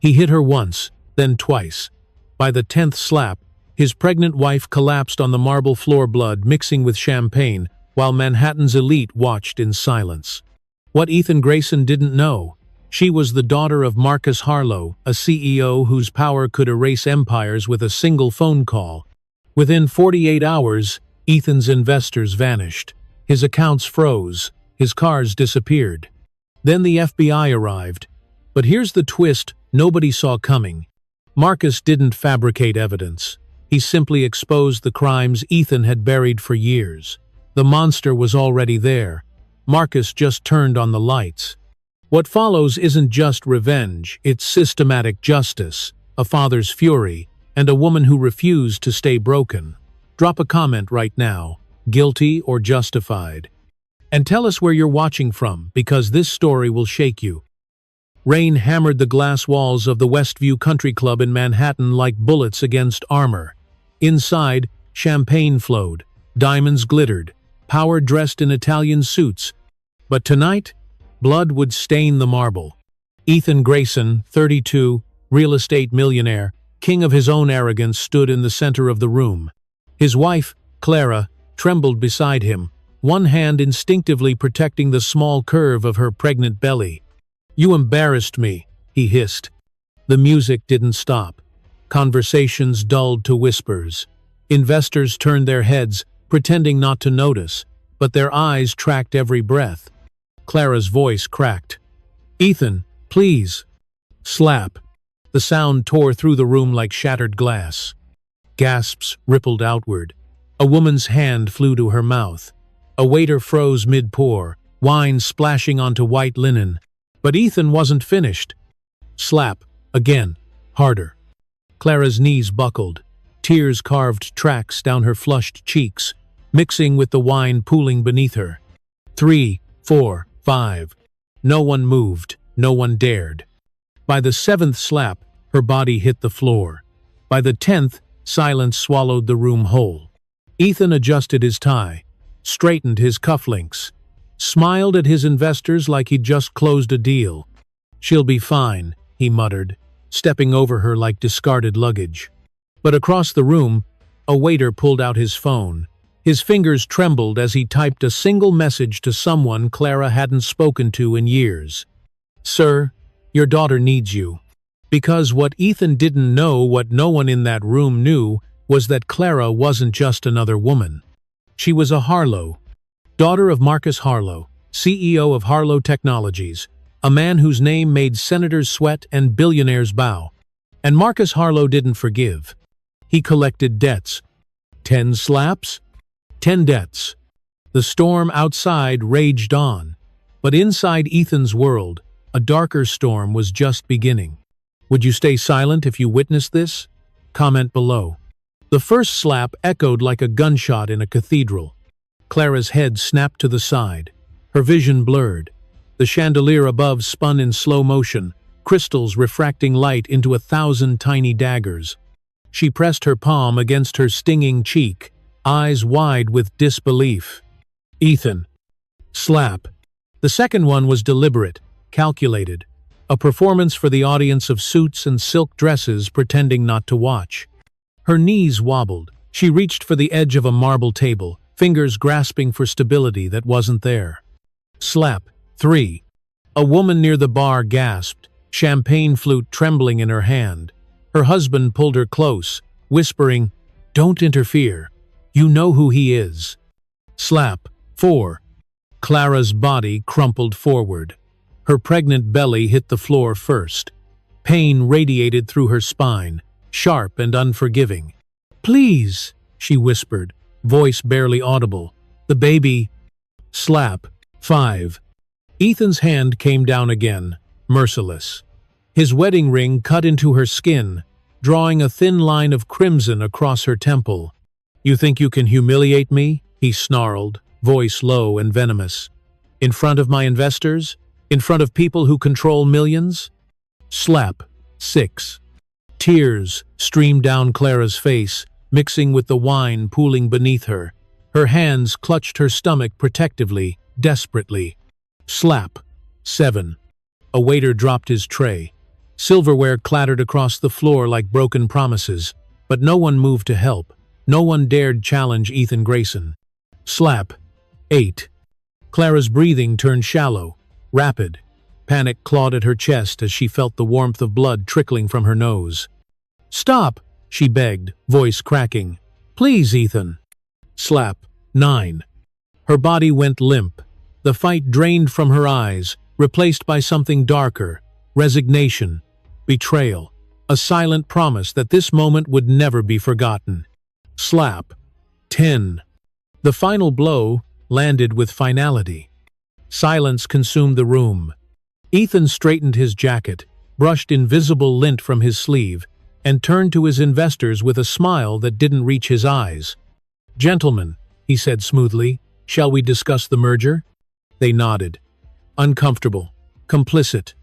He hit her once, then twice. By the 10th slap, his pregnant wife collapsed on the marble floor, blood mixing with champagne, while Manhattan's elite watched in silence. What Ethan Grayson didn't know: she was the daughter of Marcus Harlow, a CEO whose power could erase empires with a single phone call. Within 48 hours, Ethan's investors vanished. His accounts froze. His cars disappeared. Then the FBI arrived. But here's the twist nobody saw coming. Marcus didn't fabricate evidence. He simply exposed the crimes Ethan had buried for years. The monster was already there. Marcus just turned on the lights. What follows isn't just revenge, it's systematic justice, a father's fury, and a woman who refused to stay broken. Drop a comment right now, guilty or justified. And tell us where you're watching from, because this story will shake you. Rain hammered the glass walls of the Westview Country Club in Manhattan like bullets against armor. Inside, champagne flowed, diamonds glittered, power dressed in Italian suits. But tonight, blood would stain the marble. Ethan Grayson, 32, real estate millionaire, king of his own arrogance, stood in the center of the room. His wife, Clara, trembled beside him, one hand instinctively protecting the small curve of her pregnant belly. "You embarrassed me," he hissed. The music didn't stop. Conversations dulled to whispers. Investors turned their heads, pretending not to notice, but their eyes tracked every breath. Clara's voice cracked. "Ethan, please." Slap. The sound tore through the room like shattered glass. Gasps rippled outward. A woman's hand flew to her mouth. A waiter froze mid-pour, wine splashing onto white linen. But Ethan wasn't finished. Slap. Again. Harder. Clara's knees buckled. Tears carved tracks down her flushed cheeks, mixing with the wine pooling beneath her. 3, 4, 5. No one moved. No one dared. By the 7th slap, her body hit the floor. By the 10th, silence swallowed the room whole. Ethan adjusted his tie, straightened his cufflinks, smiled at his investors like he'd just closed a deal. "She'll be fine," he muttered, stepping over her like discarded luggage. But across the room, a waiter pulled out his phone. His fingers trembled as he typed a single message to someone Clara hadn't spoken to in years. "Sir, your daughter needs you." Because what Ethan didn't know, what no one in that room knew, was that Clara wasn't just another woman. She was a Harlow, daughter of Marcus Harlow, CEO of Harlow Technologies, a man whose name made senators sweat and billionaires bow. And Marcus Harlow didn't forgive. He collected debts. 10 slaps? 10 debts. The storm outside raged on. But inside Ethan's world, a darker storm was just beginning. Would you stay silent if you witnessed this? Comment below. The first slap echoed like a gunshot in a cathedral. Clara's head snapped to the side. Her vision blurred. The chandelier above spun in slow motion, crystals refracting light into 1,000 tiny daggers. She pressed her palm against her stinging cheek, eyes wide with disbelief. "Ethan." Slap. The second one was deliberate, calculated. A performance for the audience of suits and silk dresses pretending not to watch. Her knees wobbled. She reached for the edge of a marble table, fingers grasping for stability that wasn't there. Slap. 3. A woman near the bar gasped, champagne flute trembling in her hand. Her husband pulled her close, whispering, "Don't interfere. You know who he is." Slap. 4. Clara's body crumpled forward. Her pregnant belly hit the floor first. Pain radiated through her spine, sharp and unforgiving. "Please," she whispered, voice barely audible. "The baby." Slap. 5. Ethan's hand came down again, merciless. His wedding ring cut into her skin, drawing a thin line of crimson across her temple. "You think you can humiliate me?" he snarled, voice low and venomous. "In front of my investors? In front of people who control millions?" Slap. 6. Tears streamed down Clara's face, mixing with the wine pooling beneath her. Her hands clutched her stomach protectively, desperately. Slap. 7. A waiter dropped his tray. Silverware clattered across the floor like broken promises, but no one moved to help. No one dared challenge Ethan Grayson. Slap. 8. Clara's breathing turned shallow, rapid. Panic clawed at her chest as she felt the warmth of blood trickling from her nose. "Stop!" she begged, voice cracking. "Please, Ethan." Slap. 9. Her body went limp. The fight drained from her eyes, replaced by something darker: resignation, betrayal, a silent promise that this moment would never be forgotten. Slap. 10. The final blow landed with finality. Silence consumed the room. Ethan straightened his jacket, brushed invisible lint from his sleeve, and turned to his investors with a smile that didn't reach his eyes. "Gentlemen," he said smoothly, "shall we discuss the merger?" They nodded. Uncomfortable, complicit.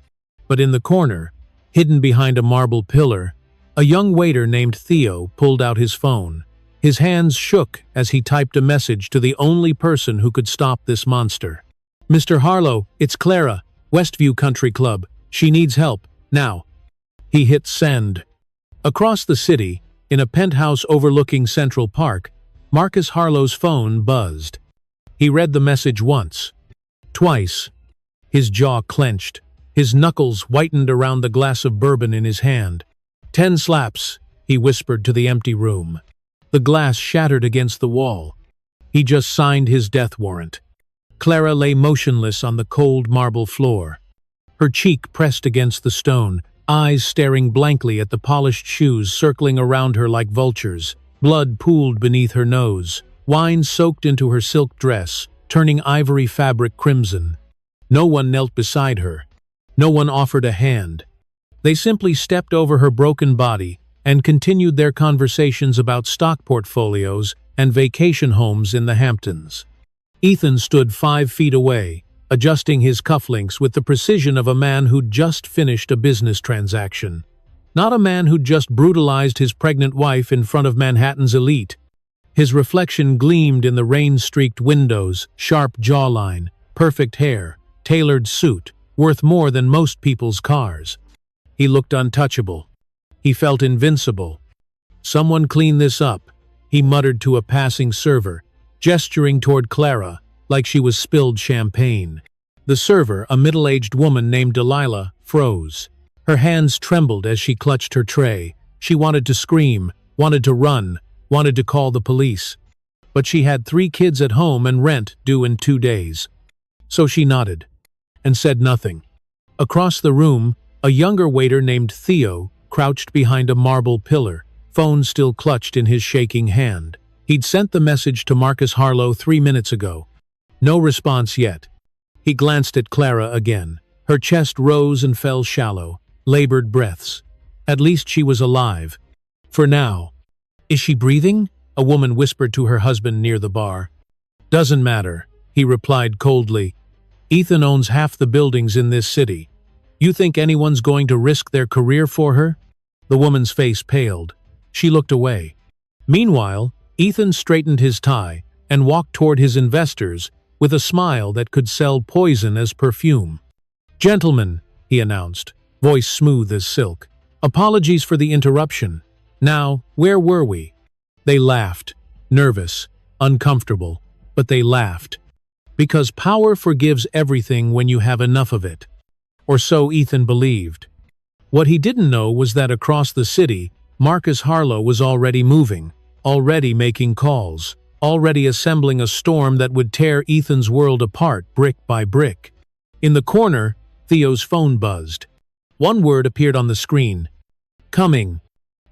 But in the corner, hidden behind a marble pillar, a young waiter named Theo pulled out his phone. His hands shook as he typed a message to the only person who could stop this monster. "Mr. Harlow, it's Clara, Westview Country Club. She needs help, now." He hit send. Across the city, in a penthouse overlooking Central Park, Marcus Harlow's phone buzzed. He read the message once, twice. His jaw clenched. His knuckles whitened around the glass of bourbon in his hand. 10 slaps, he whispered to the empty room. The glass shattered against the wall. He just signed his death warrant. Clara lay motionless on the cold marble floor. Her cheek pressed against the stone, eyes staring blankly at the polished shoes circling around her like vultures. Blood pooled beneath her nose. Wine soaked into her silk dress, turning ivory fabric crimson. No one knelt beside her. No one offered a hand. They simply stepped over her broken body and continued their conversations about stock portfolios and vacation homes in the Hamptons. Ethan stood 5 feet away, adjusting his cufflinks with the precision of a man who'd just finished a business transaction. Not a man who'd just brutalized his pregnant wife in front of Manhattan's elite. His reflection gleamed in the rain-streaked windows, sharp jawline, perfect hair, tailored suit, worth more than most people's cars. He looked untouchable. He felt invincible. "Someone clean this up," he muttered to a passing server, gesturing toward Clara like she was spilled champagne. The server, a middle-aged woman named Delilah, froze. Her hands trembled as she clutched her tray. She wanted to scream, wanted to run, wanted to call the police. But she had 3 kids at home and rent due in 2 days. So she nodded and said nothing. Across the room, a younger waiter named Theo crouched behind a marble pillar, phone still clutched in his shaking hand. He'd sent the message to Marcus Harlow 3 minutes ago. No response yet. He glanced at Clara again. Her chest rose and fell shallow, labored breaths. At least she was alive. For now. "Is she breathing?" a woman whispered to her husband near the bar. "Doesn't matter," he replied coldly. "Ethan owns half the buildings in this city. You think anyone's going to risk their career for her?" The woman's face paled. She looked away. Meanwhile, Ethan straightened his tie and walked toward his investors with a smile that could sell poison as perfume. "Gentlemen," he announced, voice smooth as silk. "Apologies for the interruption. Now, where were we?" They laughed, nervous, uncomfortable, but they laughed. Because power forgives everything when you have enough of it. Or so Ethan believed. What he didn't know was that across the city, Marcus Harlow was already moving, already making calls, already assembling a storm that would tear Ethan's world apart brick by brick. In the corner, Theo's phone buzzed. One word appeared on the screen. "Coming."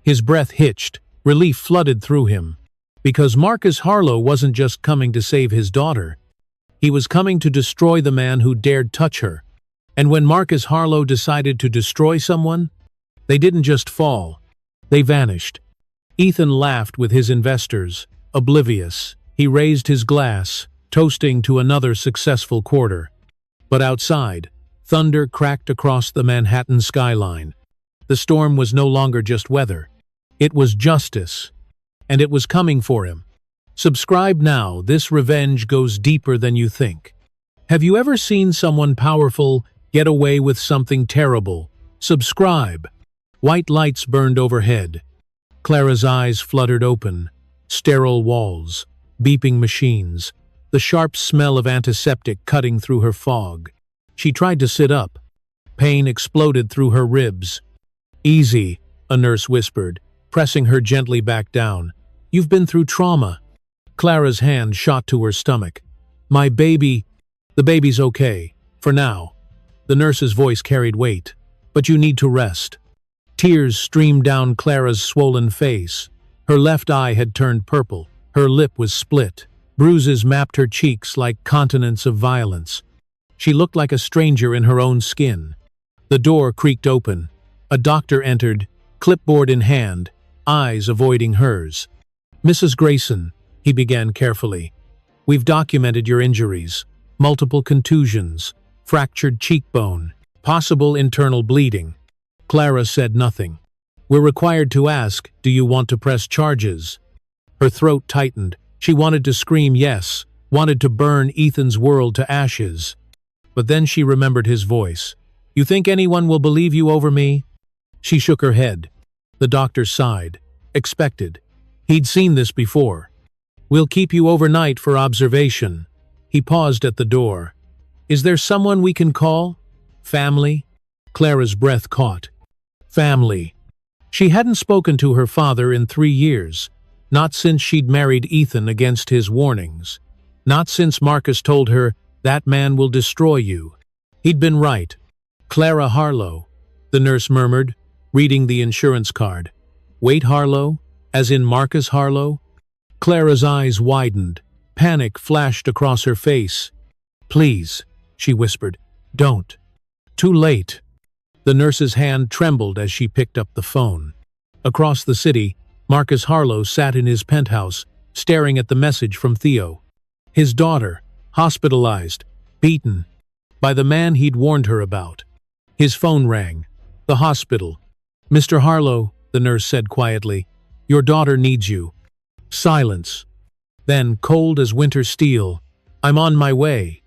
His breath hitched, relief flooded through him. Because Marcus Harlow wasn't just coming to save his daughter. He was coming to destroy the man who dared touch her. And when Marcus Harlow decided to destroy someone, they didn't just fall. They vanished. Ethan laughed with his investors, oblivious. He raised his glass, toasting to another successful quarter. But outside, thunder cracked across the Manhattan skyline. The storm was no longer just weather. It was justice. And it was coming for him. Subscribe now. This revenge goes deeper than you think. Have you ever seen someone powerful get away with something terrible, Subscribe. White lights burned overhead. Clara's eyes fluttered open. Sterile walls. Beeping machines. The sharp smell of antiseptic cutting through her fog. She tried to sit up. Pain exploded through her ribs. "Easy," a nurse whispered, pressing her gently back down. "You've been through trauma." Clara's hand shot to her stomach. "My baby—" "The baby's okay. For now." The nurse's voice carried weight. "But you need to rest." Tears streamed down Clara's swollen face. Her left eye had turned purple. Her lip was split. Bruises mapped her cheeks like continents of violence. She looked like a stranger in her own skin. The door creaked open. A doctor entered, clipboard in hand, eyes avoiding hers. "Mrs. Grayson," he began carefully, "we've documented your injuries. Multiple contusions, fractured cheekbone, possible internal bleeding." Clara said nothing. "We're required to ask, do you want to press charges?" Her throat tightened. She wanted to scream yes, wanted to burn Ethan's world to ashes. But then she remembered his voice. "You think anyone will believe you over me?" She shook her head. The doctor sighed. Expected. He'd seen this before. "We'll keep you overnight for observation." He paused at the door. "Is there someone we can call?" "Family?" Clara's breath caught. Family. She hadn't spoken to her father in 3 years. Not since she'd married Ethan against his warnings. Not since Marcus told her, "That man will destroy you." He'd been right. "Clara Harlow," the nurse murmured, reading the insurance card. "Wait, Harlow? As in Marcus Harlow?" Clara's eyes widened. Panic flashed across her face. "Please," she whispered, "don't." Too late. The nurse's hand trembled as she picked up the phone. Across the city, Marcus Harlow sat in his penthouse, staring at the message from Theo. His daughter, hospitalized, beaten, by the man he'd warned her about. His phone rang. The hospital. "Mr. Harlow," the nurse said quietly, "your daughter needs you." Silence. Then, cold as winter steel, "I'm on my way."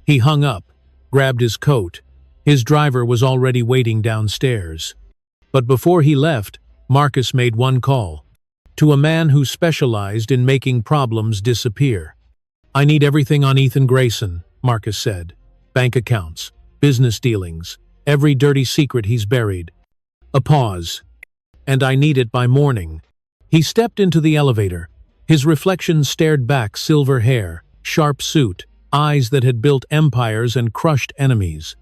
He hung up, grabbed his coat. His driver was already waiting downstairs. But before he left, Marcus made one call. To a man who specialized in making problems disappear. "I need everything on Ethan Grayson," Marcus said. "Bank accounts, business dealings, every dirty secret he's buried." A pause. "And I need it by morning." He stepped into the elevator. His reflection stared back, silver hair, sharp suit, eyes that had built empires and crushed enemies.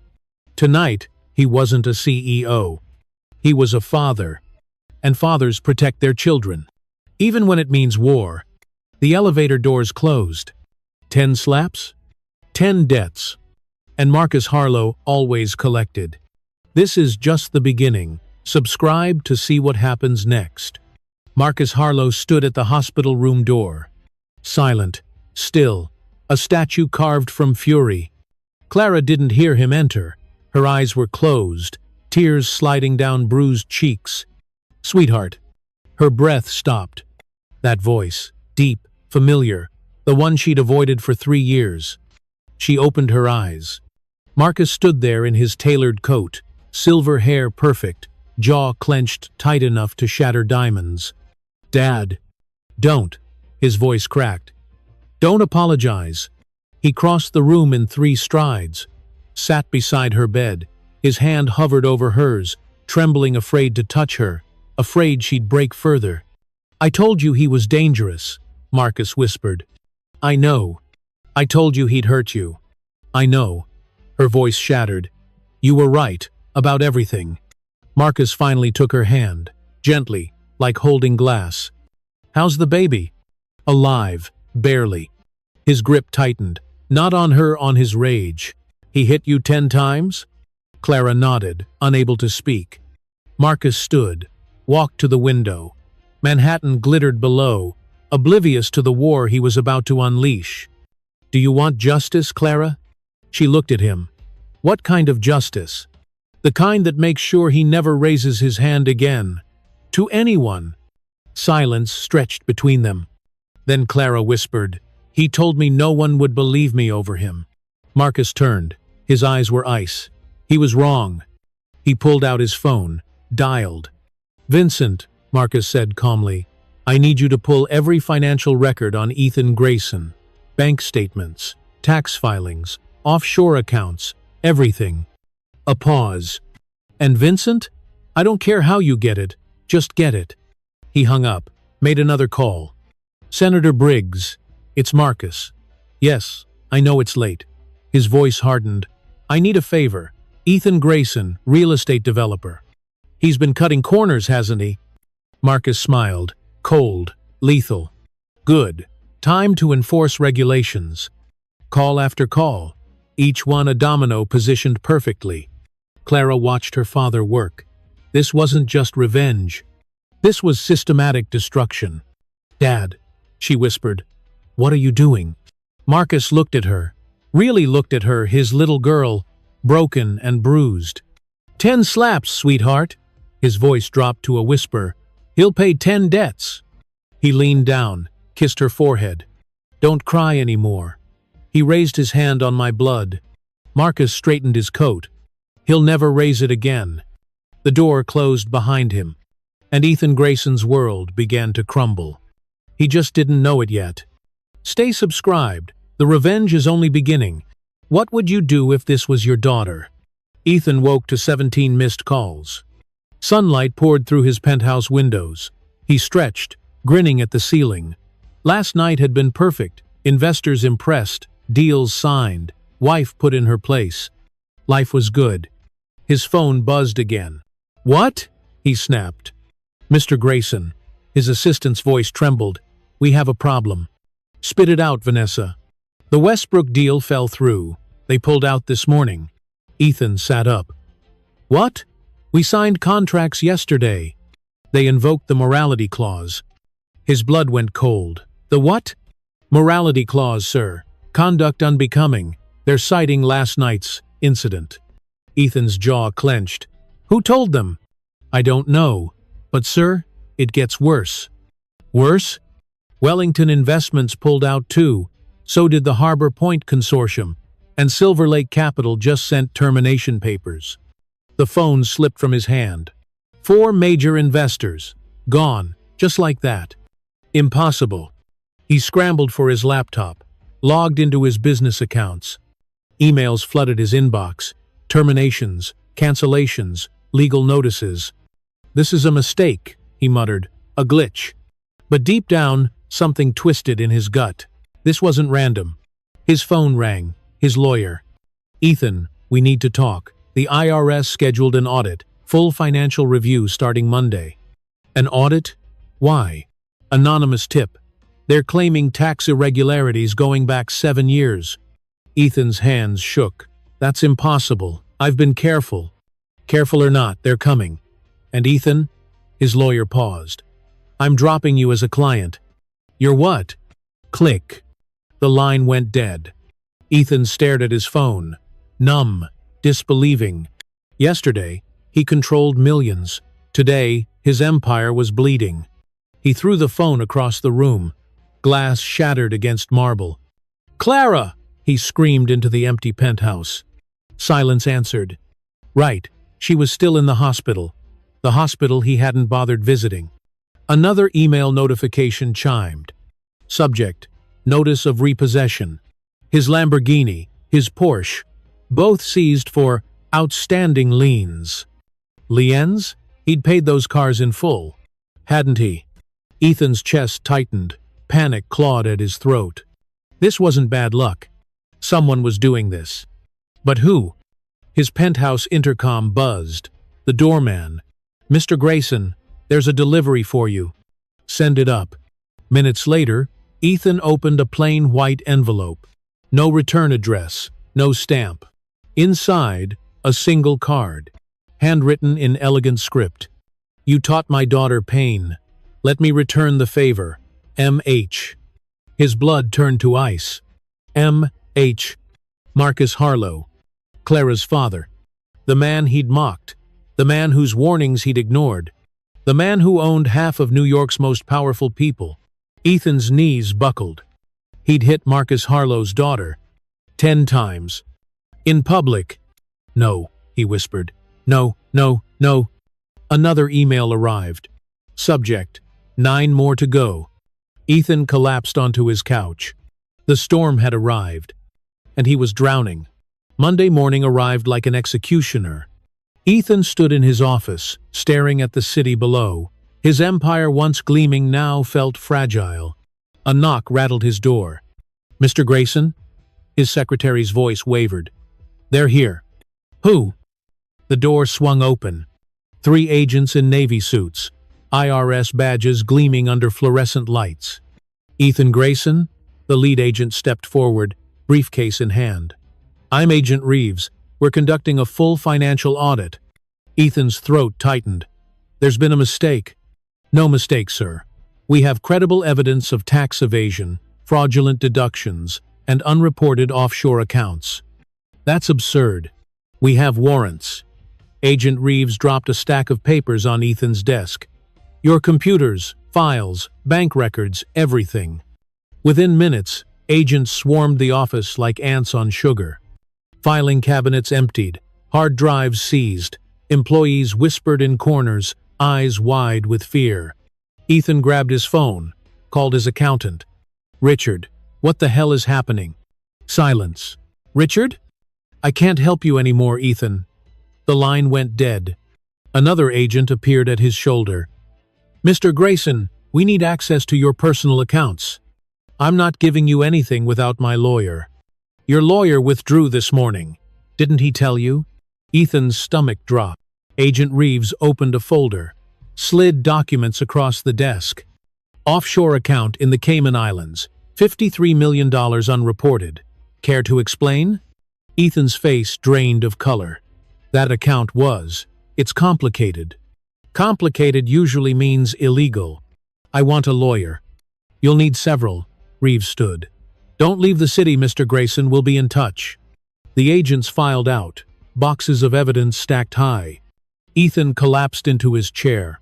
Tonight, he wasn't a CEO. He was a father. And fathers protect their children. Even when it means war. The elevator doors closed. 10 slaps? 10 debts. And Marcus Harlow always collected. This is just the beginning. Subscribe to see what happens next. Marcus Harlow stood at the hospital room door. Silent. Still. A statue carved from fury. Clara didn't hear him enter. Her eyes were closed, tears sliding down bruised cheeks. "Sweetheart." Her breath stopped. That voice, deep, familiar, the one she'd avoided for 3 years. She opened her eyes. Marcus stood there in his tailored coat, silver hair perfect, jaw clenched tight enough to shatter diamonds. "Dad." "Don't." His voice cracked. "Don't apologize." He crossed the room in 3 strides. Sat beside her bed. His hand hovered over hers, trembling, afraid to touch her, afraid she'd break further. "I told you he was dangerous," Marcus whispered. "I know. I told you he'd hurt you." "I know." Her voice shattered. "You were right, about everything." Marcus finally took her hand, gently, like holding glass. "How's the baby?" "Alive, barely." His grip tightened, not on her, on his rage. "He hit you 10 times?" Clara nodded, unable to speak. Marcus stood, walked to the window. Manhattan glittered below, oblivious to the war he was about to unleash. "Do you want justice, Clara?" She looked at him. "What kind of justice?" "The kind that makes sure he never raises his hand again. To anyone." Silence stretched between them. Then Clara whispered, "He told me no one would believe me over him." Marcus turned. His eyes were ice. He was wrong. He pulled out his phone, dialed. "Vincent," Marcus said calmly, "I need you to pull every financial record on Ethan Grayson. Bank statements, tax filings, offshore accounts, everything." A pause. "And Vincent? I don't care how you get it, just get it." He hung up, made another call. "Senator Briggs, it's Marcus." "Yes, I know it's late." His voice hardened. "I need a favor. Ethan Grayson, real estate developer. He's been cutting corners, hasn't he?" Marcus smiled. Cold, lethal. "Good. Time to enforce regulations." Call after call, each one a domino positioned perfectly. Clara watched her father work. This wasn't just revenge. This was systematic destruction. "Dad," she whispered, "what are you doing?" Marcus looked at her, really looked at her, his little girl, broken and bruised. 10 slaps, sweetheart." His voice dropped to a whisper. "He'll pay 10 debts." He leaned down, kissed her forehead. "Don't cry anymore." He raised his hand on my blood. Marcus straightened his coat. "He'll never raise it again." The door closed behind him, and Ethan Grayson's world began to crumble. He just didn't know it yet. Stay subscribed. The revenge is only beginning. What would you do if this was your daughter? Ethan woke to 17 missed calls. Sunlight poured through his penthouse windows. He stretched, grinning at the ceiling. Last night had been perfect. Investors impressed, deals signed, wife put in her place. Life was good. His phone buzzed again. "What?" he snapped. "Mr. Grayson." His assistant's voice trembled. "We have a problem." "Spit it out, Vanessa." "The Westbrook deal fell through. They pulled out this morning." Ethan sat up. "What?" "We signed contracts yesterday." "They invoked the morality clause." His blood went cold. "The what?" "Morality clause, sir. Conduct unbecoming. They're citing last night's incident." Ethan's jaw clenched. "Who told them?" "I don't know. But, sir, it gets worse." "Worse?" "Wellington Investments pulled out too. So did the Harbor Point Consortium. And Silver Lake Capital just sent termination papers." The phone slipped from his hand. 4 major investors. Gone. Just like that. Impossible. He scrambled for his laptop, logged into his business accounts. Emails flooded his inbox. Terminations, cancellations, legal notices. "This is a mistake," he muttered. "A glitch." But deep down, something twisted in his gut. This wasn't random. His phone rang. His lawyer. "Ethan, we need to talk. The IRS scheduled an audit. Full financial review starting Monday." "An audit? Why?" "Anonymous tip. They're claiming tax irregularities going back 7 years." Ethan's hands shook. "That's impossible. I've been careful." "Careful or not, they're coming." "And Ethan?" His lawyer paused. "I'm dropping you as a client." "You're what?" Click. The line went dead. Ethan stared at his phone, numb, disbelieving. Yesterday, he controlled millions. Today, his empire was bleeding. He threw the phone across the room. Glass shattered against marble. "Clara!" he screamed into the empty penthouse. Silence answered. Right, she was still in the hospital. The hospital he hadn't bothered visiting. Another email notification chimed. Subject: Notice of repossession. His Lamborghini, his Porsche, both seized for outstanding liens. Liens? He'd paid those cars in full, hadn't he? Ethan's chest tightened. Panic clawed at his throat. This wasn't bad luck. Someone was doing this. But who? His penthouse intercom buzzed. The doorman. "Mr. Grayson, there's a delivery for you." "Send it up." Minutes later, Ethan opened a plain white envelope. No return address, no stamp. Inside, a single card, handwritten in elegant script. "You taught my daughter pain. Let me return the favor. M.H." His blood turned to ice. M.H. Marcus Harlow. Clara's father. The man he'd mocked. The man whose warnings he'd ignored. The man who owned half of New York's most powerful people. Ethan's knees buckled. He'd hit Marcus Harlow's daughter 10 times. In public. "No," he whispered. "No, No, no. Another email arrived. Subject: 9 more to go. Ethan collapsed onto his couch. The storm had arrived, and he was drowning. Monday morning arrived like an executioner. Ethan stood in his office, staring at the city below. His empire, once gleaming, now felt fragile. A knock rattled his door. "Mr. Grayson?" His secretary's voice wavered. "They're here." "Who?" The door swung open. 3 agents in navy suits, IRS badges gleaming under fluorescent lights. "Ethan Grayson?" The lead agent stepped forward, briefcase in hand. "I'm Agent Reeves. We're conducting a full financial audit." Ethan's throat tightened. "There's been a mistake." "No mistake, sir. We have credible evidence of tax evasion, fraudulent deductions, and unreported offshore accounts." "That's absurd. We have warrants." Agent Reeves dropped a stack of papers on Ethan's desk. "Your computers, files, bank records, everything." Within minutes, agents swarmed the office like ants on sugar. Filing cabinets emptied, hard drives seized, employees whispered in corners, eyes wide with fear. Ethan grabbed his phone, called his accountant. "Richard, what the hell is happening?" Silence. "Richard? I can't help you anymore, Ethan." The line went dead. Another agent appeared at his shoulder. "Mr. Grayson, we need access to your personal accounts." "I'm not giving you anything without my lawyer." "Your lawyer withdrew this morning. Didn't he tell you?" Ethan's stomach dropped. Agent Reeves opened a folder, slid documents across the desk. "Offshore account in the Cayman Islands, $53 million unreported. Care to explain?" Ethan's face drained of color. "That account was. It's complicated." "Complicated usually means illegal. I want a lawyer." "You'll need several." Reeves stood. "Don't leave the city, Mr. Grayson. We'll be in touch." The agents filed out, boxes of evidence stacked high. Ethan collapsed into his chair.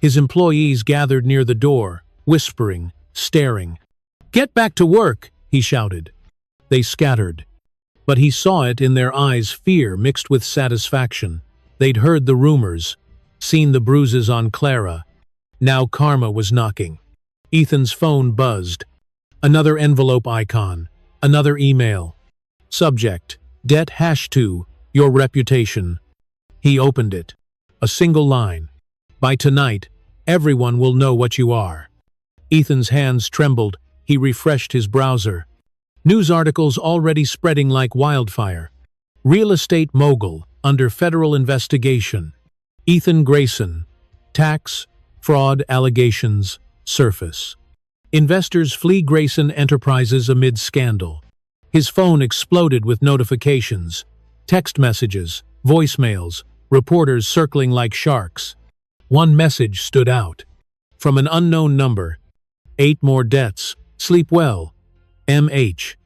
His employees gathered near the door, whispering, staring. "Get back to work!" he shouted. They scattered. But he saw it in their eyes, fear mixed with satisfaction. They'd heard the rumors, seen the bruises on Clara. Now karma was knocking. Ethan's phone buzzed. Another envelope icon. Another email. Subject: Debt #2, your reputation. He opened it. A single line. "By tonight, everyone will know what you are." Ethan's hands trembled. He refreshed his browser. News articles already spreading like wildfire. "Real estate mogul under federal investigation. Ethan Grayson. Tax, fraud allegations surface. Investors flee Grayson Enterprises amid scandal." His phone exploded with notifications. Text messages, voicemails, reporters circling like sharks. One message stood out. From an unknown number. 8 more debts. Sleep well. M.H.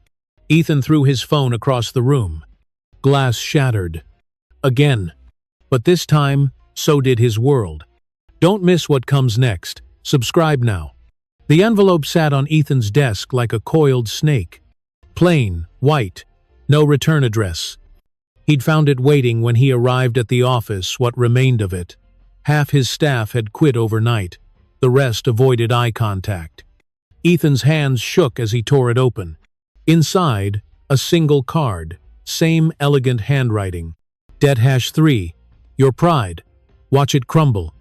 Ethan threw his phone across the room. Glass shattered. Again. But this time, so did his world. Don't miss what comes next. Subscribe now. The envelope sat on Ethan's desk like a coiled snake. Plain, white, no return address. He'd found it waiting when he arrived at the office, what remained of it. Half his staff had quit overnight. The rest avoided eye contact. Ethan's hands shook as he tore it open. Inside, a single card, same elegant handwriting. Debt #3, your pride. Watch it crumble.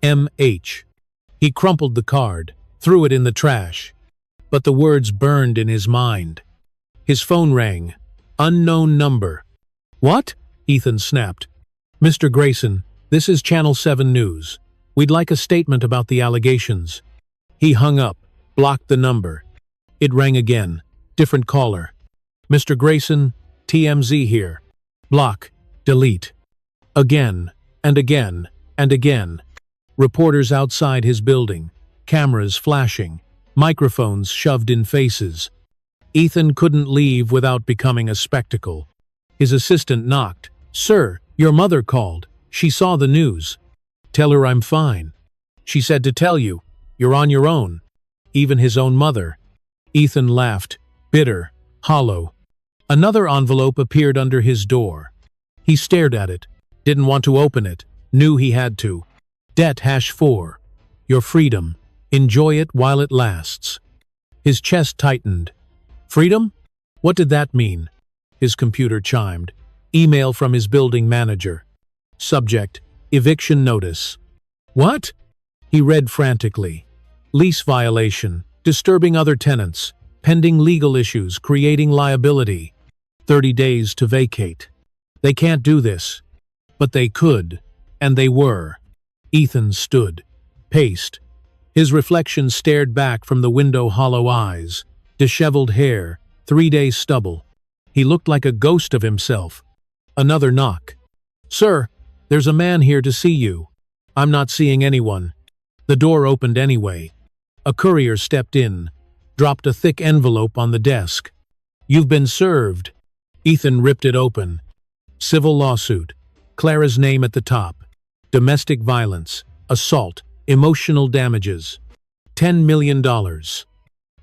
M.H. He crumpled the card, threw it in the trash. But the words burned in his mind. His phone rang. Unknown number. "What?" Ethan snapped. "Mr. Grayson, this is Channel 7 News. We'd like a statement about the allegations." He hung up, blocked the number. It rang again. Different caller. "Mr. Grayson, TMZ here." Block. Delete. Again, and again, and again. Reporters outside his building. Cameras flashing. Microphones shoved in faces. Ethan couldn't leave without becoming a spectacle. His assistant knocked. "Sir, your mother called. She saw the news." "Tell her I'm fine." "She said to tell you. You're on your own." Even his own mother. Ethan laughed, bitter, hollow. Another envelope appeared under his door. He stared at it, didn't want to open it. Knew he had to. Debt #4. Your freedom. Enjoy it while it lasts. His chest tightened. Freedom? What did that mean? His computer chimed. Email from his building manager. Subject: eviction notice. What? He read frantically. Lease violation. Disturbing other tenants. Pending legal issues creating liability. 30 days to vacate. They can't do this. But they could. And they were. Ethan stood. Paced. His reflection stared back from the window, hollow eyes. Disheveled hair. 3-day stubble. He looked like a ghost of himself. Another knock. Sir, there's a man here to see you. I'm not seeing anyone. The door opened anyway. A courier stepped in, dropped a thick envelope on the desk. You've been served. Ethan ripped it open. Civil lawsuit. Clara's name at the top. Domestic violence. Assault. Emotional damages. $10 million.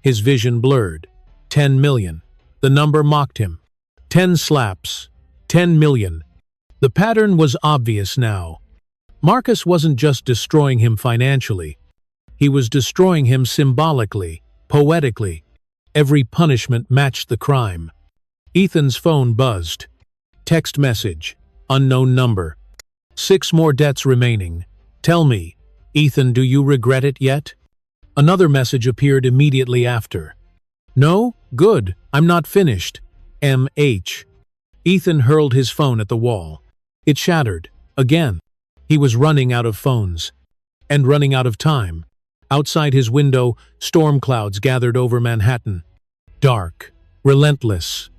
His vision blurred. 10 million. The number mocked him. 10 slaps. 10 million. The pattern was obvious now. Marcus wasn't just destroying him financially. He was destroying him symbolically, poetically. Every punishment matched the crime. Ethan's phone buzzed. Text message. Unknown number. 6 more debts remaining. Tell me, Ethan, do you regret it yet? Another message appeared immediately after. No? Good. I'm not finished. M.H. Ethan hurled his phone at the wall. It shattered. Again. He was running out of phones. And running out of time. Outside his window, storm clouds gathered over Manhattan. Dark. Relentless.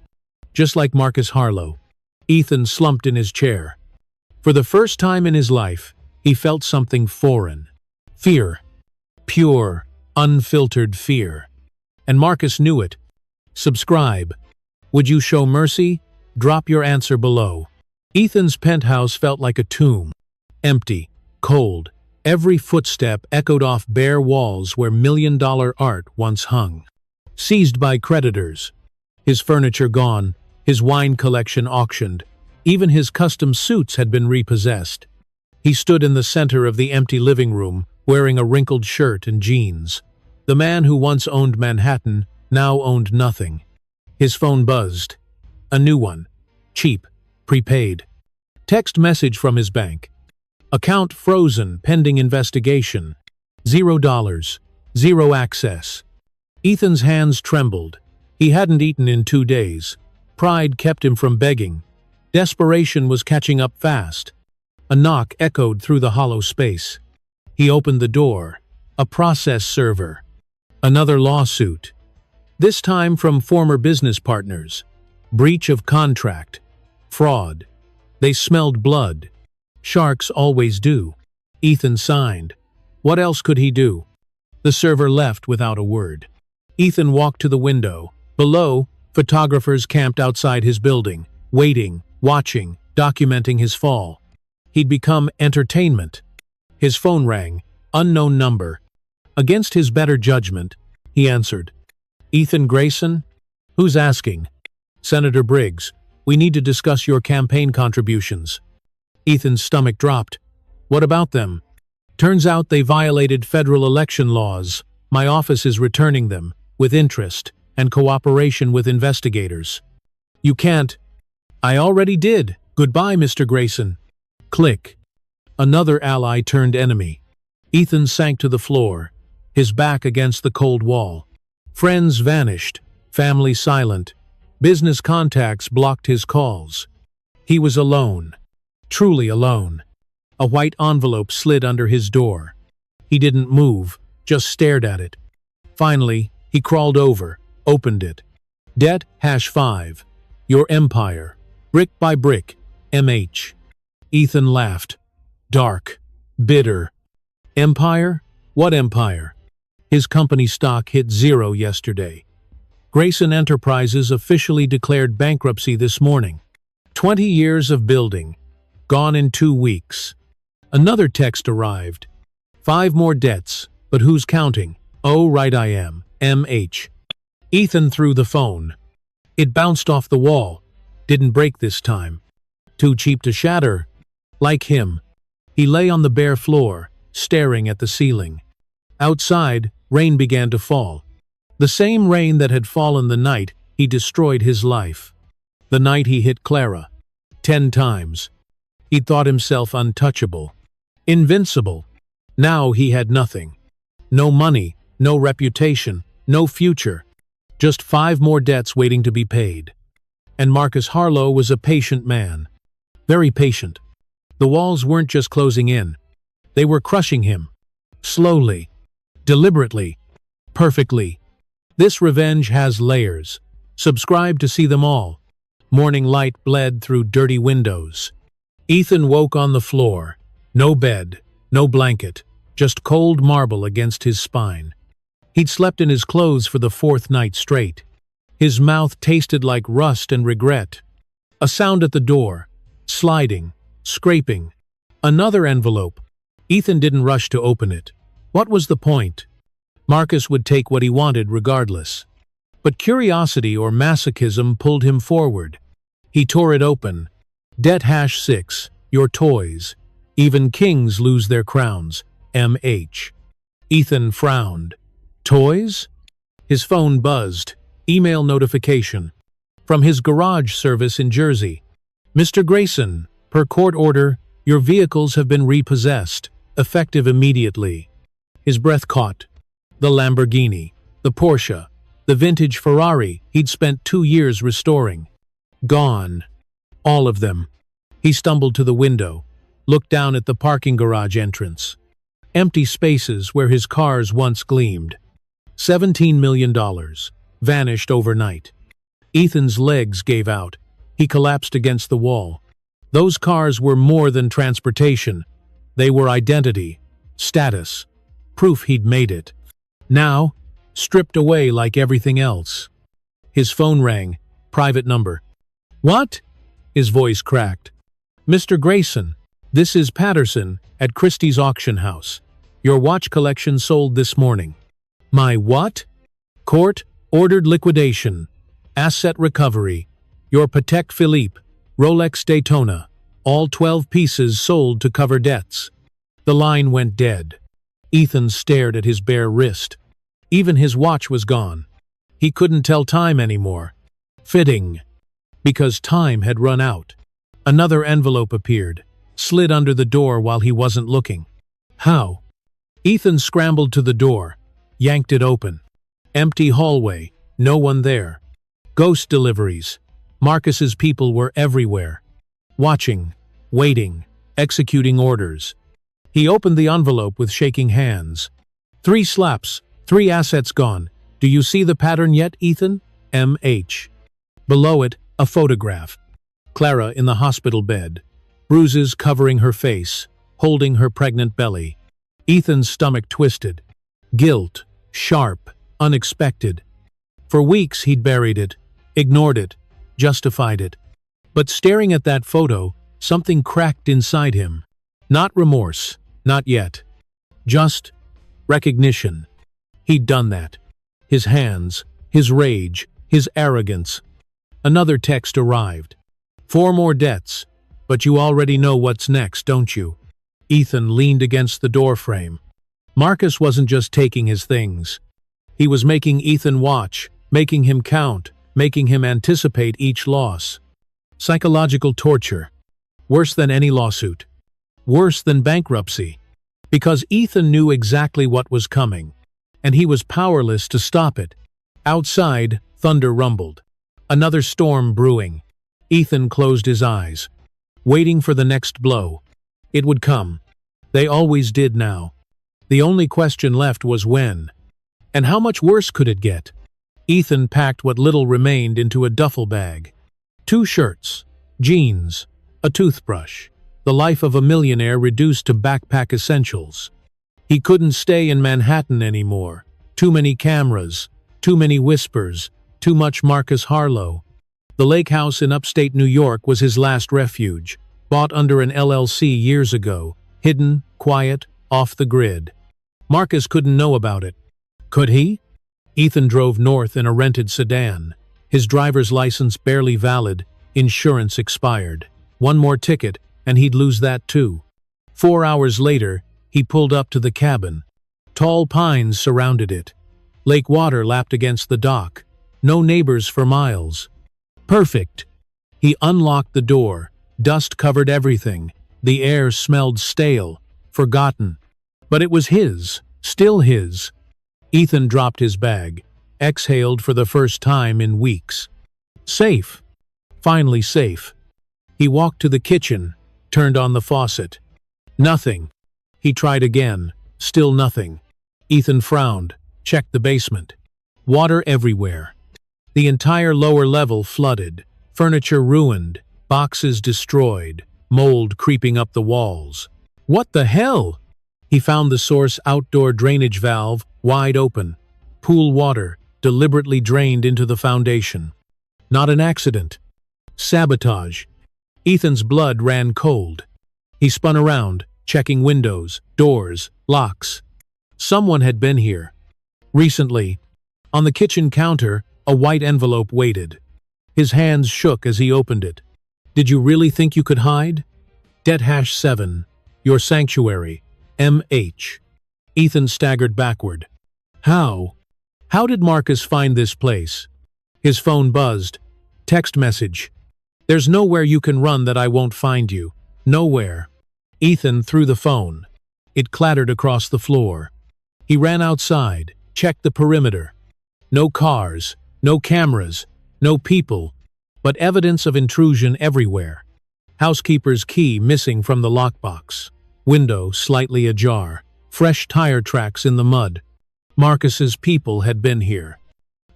Just like Marcus Harlow. Ethan slumped in his chair. For the first time in his life, he felt something foreign. Fear. Pure, unfiltered fear. And Marcus knew it. Subscribe. Would you show mercy? Drop your answer below. Ethan's penthouse felt like a tomb. Empty. Cold. Every footstep echoed off bare walls where million-dollar art once hung. Seized by creditors. His furniture gone. His wine collection auctioned. Even his custom suits had been repossessed. He stood in the center of the empty living room, wearing a wrinkled shirt and jeans. The man who once owned Manhattan now owned nothing. His phone buzzed. A new one. Cheap. Prepaid. Text message from his bank. Account frozen pending investigation. $0. Zero access. Ethan's hands trembled. He hadn't eaten in 2 days. Pride kept him from begging. Desperation was catching up fast. A knock echoed through the hollow space. He opened the door. A process server. Another lawsuit. This time from former business partners. Breach of contract. Fraud. They smelled blood. Sharks always do. Ethan signed. What else could he do? The server left without a word. Ethan walked to the window. Below, photographers camped outside his building, waiting, watching, documenting his fall. He'd become entertainment. His phone rang. Unknown number. Against his better judgment, he answered. Ethan Grayson? Who's asking? Senator Briggs. We need to discuss your campaign contributions. Ethan's stomach dropped. What about them? Turns out they violated federal election laws. My office is returning them, with interest and cooperation with investigators. You can't. I already did. Goodbye, Mr. Grayson. Click. Another ally turned enemy. Ethan sank to the floor, his back against the cold wall. Friends vanished, family silent. Business contacts blocked his calls. He was alone. Truly alone. A white envelope slid under his door. He didn't move, just stared at it. Finally, he crawled over, opened it. Debt #5. Your empire. Brick by brick. M.H. Ethan laughed. Dark. Bitter. Empire? What empire? His company stock hit 0 yesterday. Grayson Enterprises officially declared bankruptcy this morning. 20 years of building. Gone in 2 weeks. Another text arrived. 5 more debts, but who's counting? Oh, right I am. M.H. Ethan threw the phone. It bounced off the wall. Didn't break this time. Too cheap to shatter. Like him. He lay on the bare floor, staring at the ceiling. Outside, rain began to fall. The same rain that had fallen the night he destroyed his life. The night he hit Clara. 10 times. He'd thought himself untouchable. Invincible. Now he had nothing. No money, no reputation, no future. Just 5 more debts waiting to be paid. And Marcus Harlow was a patient man. Very patient. The walls weren't just closing in. They were crushing him. Slowly. Deliberately. Perfectly. This revenge has layers. Subscribe to see them all. Morning light bled through dirty windows. Ethan woke on the floor. No bed, no blanket, just cold marble against his spine. He'd slept in his clothes for the 4th night straight. His mouth tasted like rust and regret. A sound at the door. Sliding. Scraping. Another envelope. Ethan didn't rush to open it. What was the point? Marcus would take what he wanted regardless. But curiosity or masochism pulled him forward. He tore it open. Debt #6. Your toys. Even kings lose their crowns. M.H. Ethan frowned. Toys? His phone buzzed. Email notification. From his garage service in Jersey. Mr. Grayson, per court order, your vehicles have been repossessed, effective immediately. His breath caught. The Lamborghini, the Porsche, the vintage Ferrari he'd spent 2 years restoring. Gone. All of them. He stumbled to the window, looked down at the parking garage entrance. Empty spaces where his cars once gleamed. $17 million. Vanished overnight. Ethan's legs gave out. He collapsed against the wall. Those cars were more than transportation. They were identity, status, proof he'd made it. Now, stripped away like everything else. His phone rang. Private number. What? His voice cracked. Mr. Grayson, this is Patterson at Christie's auction house. Your watch collection sold this morning. My what? Court ordered liquidation. Asset recovery. Your Patek Philippe, Rolex Daytona. All 12 pieces sold to cover debts. The line went dead. Ethan stared at his bare wrist. Even his watch was gone. He couldn't tell time anymore. Fitting. Because time had run out. Another envelope appeared, slid under the door while he wasn't looking. How? Ethan scrambled to the door, yanked it open. Empty hallway, no one there. Ghost deliveries. Marcus's people were everywhere. Watching, waiting, executing orders. He opened the envelope with shaking hands. 3 slaps, 3 assets gone. Do you see the pattern yet, Ethan? M.H. Below it, a photograph. Clara in the hospital bed. Bruises covering her face, holding her pregnant belly. Ethan's stomach twisted. Guilt, sharp, unexpected. For weeks he'd buried it, ignored it, justified it. But staring at that photo, something cracked inside him. Not remorse, not yet. Just recognition. He'd done that. His hands, his rage, his arrogance. Another text arrived. 4 more debts, but you already know what's next, don't you? Ethan leaned against the doorframe. Marcus wasn't just taking his things. He was making Ethan watch, making him count, making him anticipate each loss. Psychological torture. Worse than any lawsuit. Worse than bankruptcy. Because Ethan knew exactly what was coming, and he was powerless to stop it. Outside, thunder rumbled. Another storm brewing. Ethan closed his eyes, waiting for the next blow. It would come. They always did now. The only question left was when. And how much worse could it get? Ethan packed what little remained into a duffel bag. 2 shirts, jeans, a toothbrush. The life of a millionaire reduced to backpack essentials. He couldn't stay in Manhattan anymore. Too many cameras, too many whispers, too much Marcus Harlow. The lake house in upstate New York was his last refuge, bought under an LLC years ago, hidden, quiet, off the grid. Marcus couldn't know about it. Could he? Ethan drove north in a rented sedan. His driver's license barely valid, insurance expired. 1 more ticket, and he'd lose that too. 4 hours later, he pulled up to the cabin. Tall pines surrounded it. Lake water lapped against the dock. No neighbors for miles. Perfect. He unlocked the door. Dust covered everything. The air smelled stale, forgotten. But it was his, still his. Ethan dropped his bag, exhaled for the first time in weeks. Safe. Finally safe. He walked to the kitchen, turned on the faucet. Nothing. He tried again. Still nothing. Ethan frowned, checked the basement. Water everywhere. The entire lower level flooded. Furniture ruined. Boxes destroyed. Mold creeping up the walls. What the hell? He found the source outdoor drainage valve, wide open. Pool water, deliberately drained into the foundation. Not an accident. Sabotage. Ethan's blood ran cold. He spun around, checking windows, doors, locks. Someone had been here. Recently. On the kitchen counter, a white envelope waited. His hands shook as he opened it. Did you really think you could hide? Det-7. Your sanctuary. M.H. Ethan staggered backward. How? How did Marcus find this place? His phone buzzed. Text message. There's nowhere you can run that I won't find you. Nowhere. Ethan threw the phone. It clattered across the floor. He ran outside, checked the perimeter. No cars, no cameras, no people, but evidence of intrusion everywhere. Housekeeper's key missing from the lockbox. Window slightly ajar. Fresh tire tracks in the mud. Marcus's people had been here.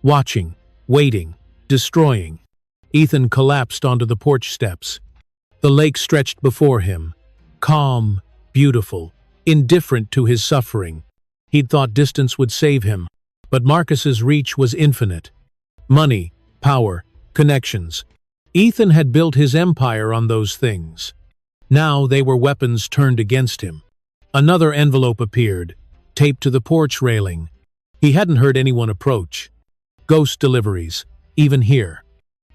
Watching, waiting, destroying. Ethan collapsed onto the porch steps. The lake stretched before him. Calm, beautiful, indifferent to his suffering. He'd thought distance would save him, but Marcus's reach was infinite. Money, power, connections. Ethan had built his empire on those things. Now they were weapons turned against him. Another envelope appeared, taped to the porch railing. He hadn't heard anyone approach. Ghost deliveries, even here.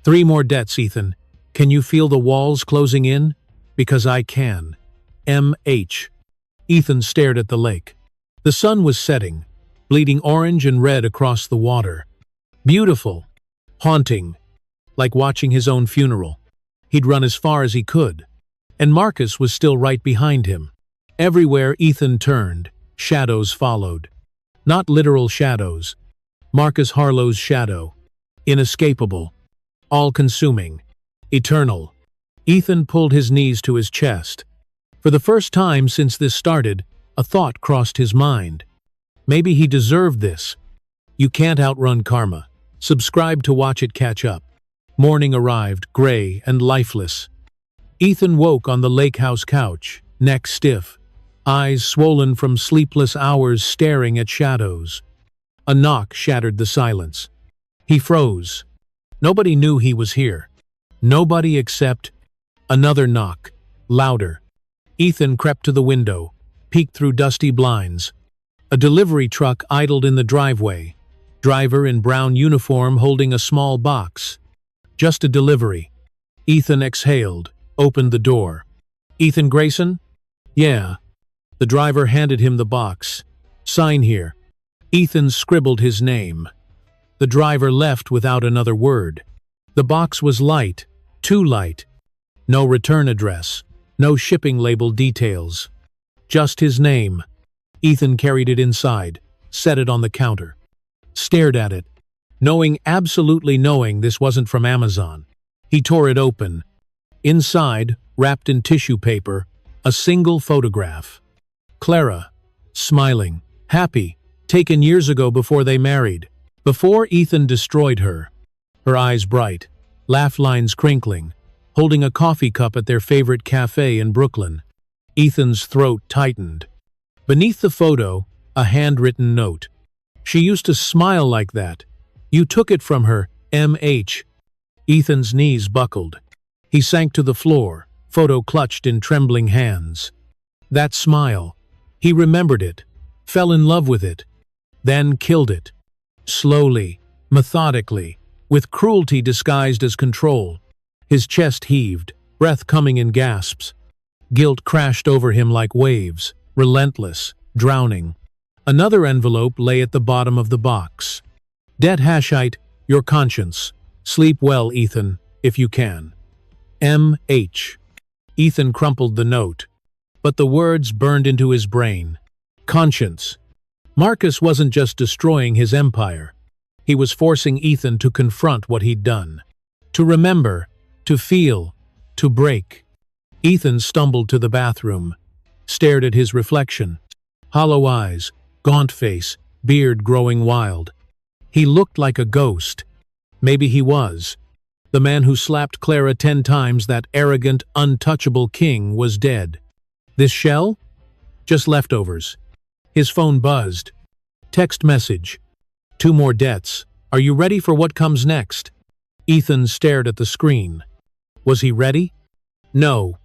3 more debts, Ethan. Can you feel the walls closing in? Because I can. M.H. Ethan stared at the lake. The sun was setting, bleeding orange and red across the water. Beautiful. Haunting. Like watching his own funeral. He'd run as far as he could. And Marcus was still right behind him. Everywhere Ethan turned, shadows followed. Not literal shadows. Marcus Harlow's shadow. Inescapable. All-consuming. Eternal. Ethan pulled his knees to his chest. For the first time since this started, a thought crossed his mind. Maybe he deserved this. You can't outrun karma. Subscribe to watch it catch up. Morning arrived, gray and lifeless. Ethan woke on the lake house couch, neck stiff, eyes swollen from sleepless hours staring at shadows. A knock shattered the silence. He froze. Nobody knew he was here. Nobody except another knock, louder. Ethan crept to the window, peeked through dusty blinds. A delivery truck idled in the driveway. Driver in brown uniform holding a small box. Just a delivery. Ethan exhaled, opened the door. Ethan Grayson? Yeah. The driver handed him the box. Sign here. Ethan scribbled his name. The driver left without another word. The box was light, too light. No return address, no shipping label details. Just his name. Ethan carried it inside, set it on the counter. Stared at it, absolutely knowing this wasn't from Amazon. He tore it open. Inside, wrapped in tissue paper, a single photograph. Clara, smiling, happy, taken years ago before they married. Before Ethan destroyed her. Her eyes bright, laugh lines crinkling, holding a coffee cup at their favorite cafe in Brooklyn. Ethan's throat tightened. Beneath the photo, a handwritten note. She used to smile like that. You took it from her, M.H. Ethan's knees buckled. He sank to the floor, photo clutched in trembling hands. That smile. He remembered it, fell in love with it, then killed it. Slowly, methodically, with cruelty disguised as control. His chest heaved, breath coming in gasps. Guilt crashed over him like waves, relentless, drowning. Another envelope lay at the bottom of the box. Det Hashite, your conscience. Sleep well, Ethan, if you can. M.H. Ethan crumpled the note, but the words burned into his brain. Conscience. Marcus wasn't just destroying his empire. He was forcing Ethan to confront what he'd done. To remember, to feel, to break. Ethan stumbled to the bathroom, stared at his reflection. Hollow eyes, gaunt face, beard growing wild. He looked like a ghost. Maybe he was. The man who slapped Clara 10 times, that arrogant, untouchable king, was dead. This shell? Just leftovers. His phone buzzed. Text message. 2 more debts. Are you ready for what comes next? Ethan stared at the screen. Was he ready? No.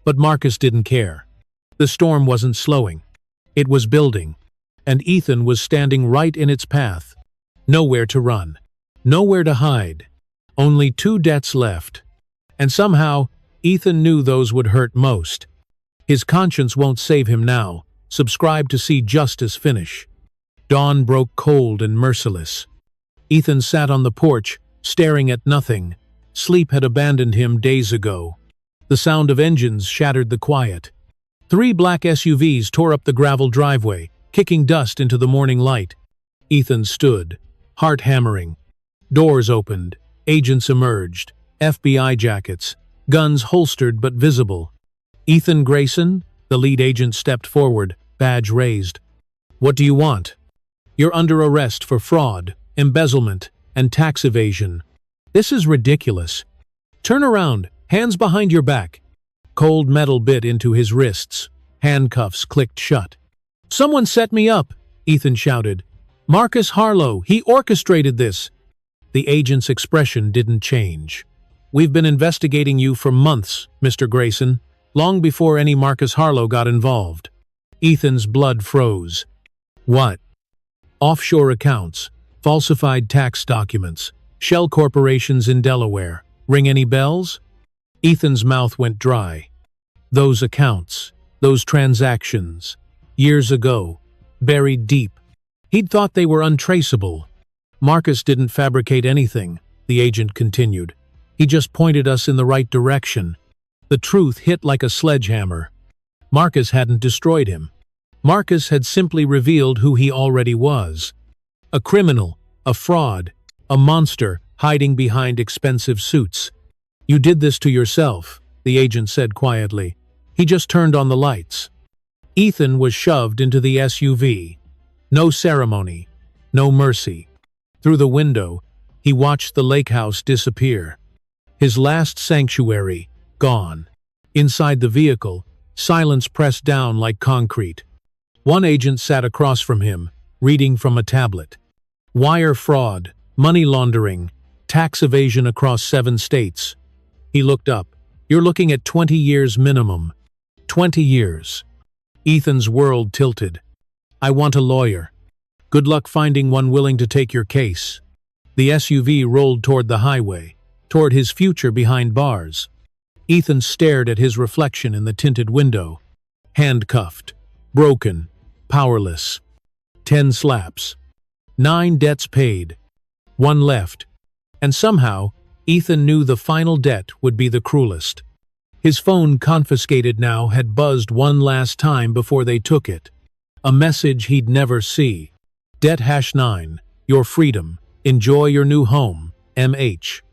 But Marcus didn't care. The storm wasn't slowing. It was building. And Ethan was standing right in its path. Nowhere to run. Nowhere to hide. Only 2 debts left. And somehow, Ethan knew those would hurt most. His conscience won't save him now. Subscribe to see justice finish. Dawn broke cold and merciless. Ethan sat on the porch, staring at nothing. Sleep had abandoned him days ago. The sound of engines shattered the quiet. 3 black SUVs tore up the gravel driveway, kicking dust into the morning light. Ethan stood, heart hammering. Doors opened. Agents emerged. FBI jackets. Guns holstered but visible. Ethan Grayson, the lead agent, stepped forward, badge raised. What do you want? You're under arrest for fraud, embezzlement, and tax evasion. This is ridiculous. Turn around, hands behind your back. Cold metal bit into his wrists. Handcuffs clicked shut. Someone set me up, Ethan shouted. Marcus Harlow, he orchestrated this. The agent's expression didn't change. We've been investigating you for months, Mr. Grayson, long before any Marcus Harlow got involved. Ethan's blood froze. What? Offshore accounts, falsified tax documents, shell corporations in Delaware. Ring any bells? Ethan's mouth went dry. Those accounts, those transactions, years ago, buried deep. He'd thought they were untraceable. Marcus didn't fabricate anything, the agent continued. He just pointed us in the right direction. The truth hit like a sledgehammer. Marcus hadn't destroyed him. Marcus had simply revealed who he already was. A criminal, a fraud, a monster hiding behind expensive suits. You did this to yourself, the agent said quietly. He just turned on the lights. Ethan was shoved into the SUV. No ceremony, no mercy. Through the window, he watched the lake house disappear. His last sanctuary, gone. Inside the vehicle, silence pressed down like concrete. One agent sat across from him, reading from a tablet. Wire fraud, money laundering, tax evasion across 7 states. He looked up. You're looking at 20 years minimum. 20 years. Ethan's world tilted. I want a lawyer. Good luck finding one willing to take your case. The SUV rolled toward the highway, toward his future behind bars. Ethan stared at his reflection in the tinted window. Handcuffed, broken, powerless. 10 slaps. 9 debts paid. 1 left. And somehow, Ethan knew the final debt would be the cruelest. His phone, confiscated now, had buzzed one last time before they took it. A message he'd never see. Det #9, your freedom. Enjoy your new home, M.H.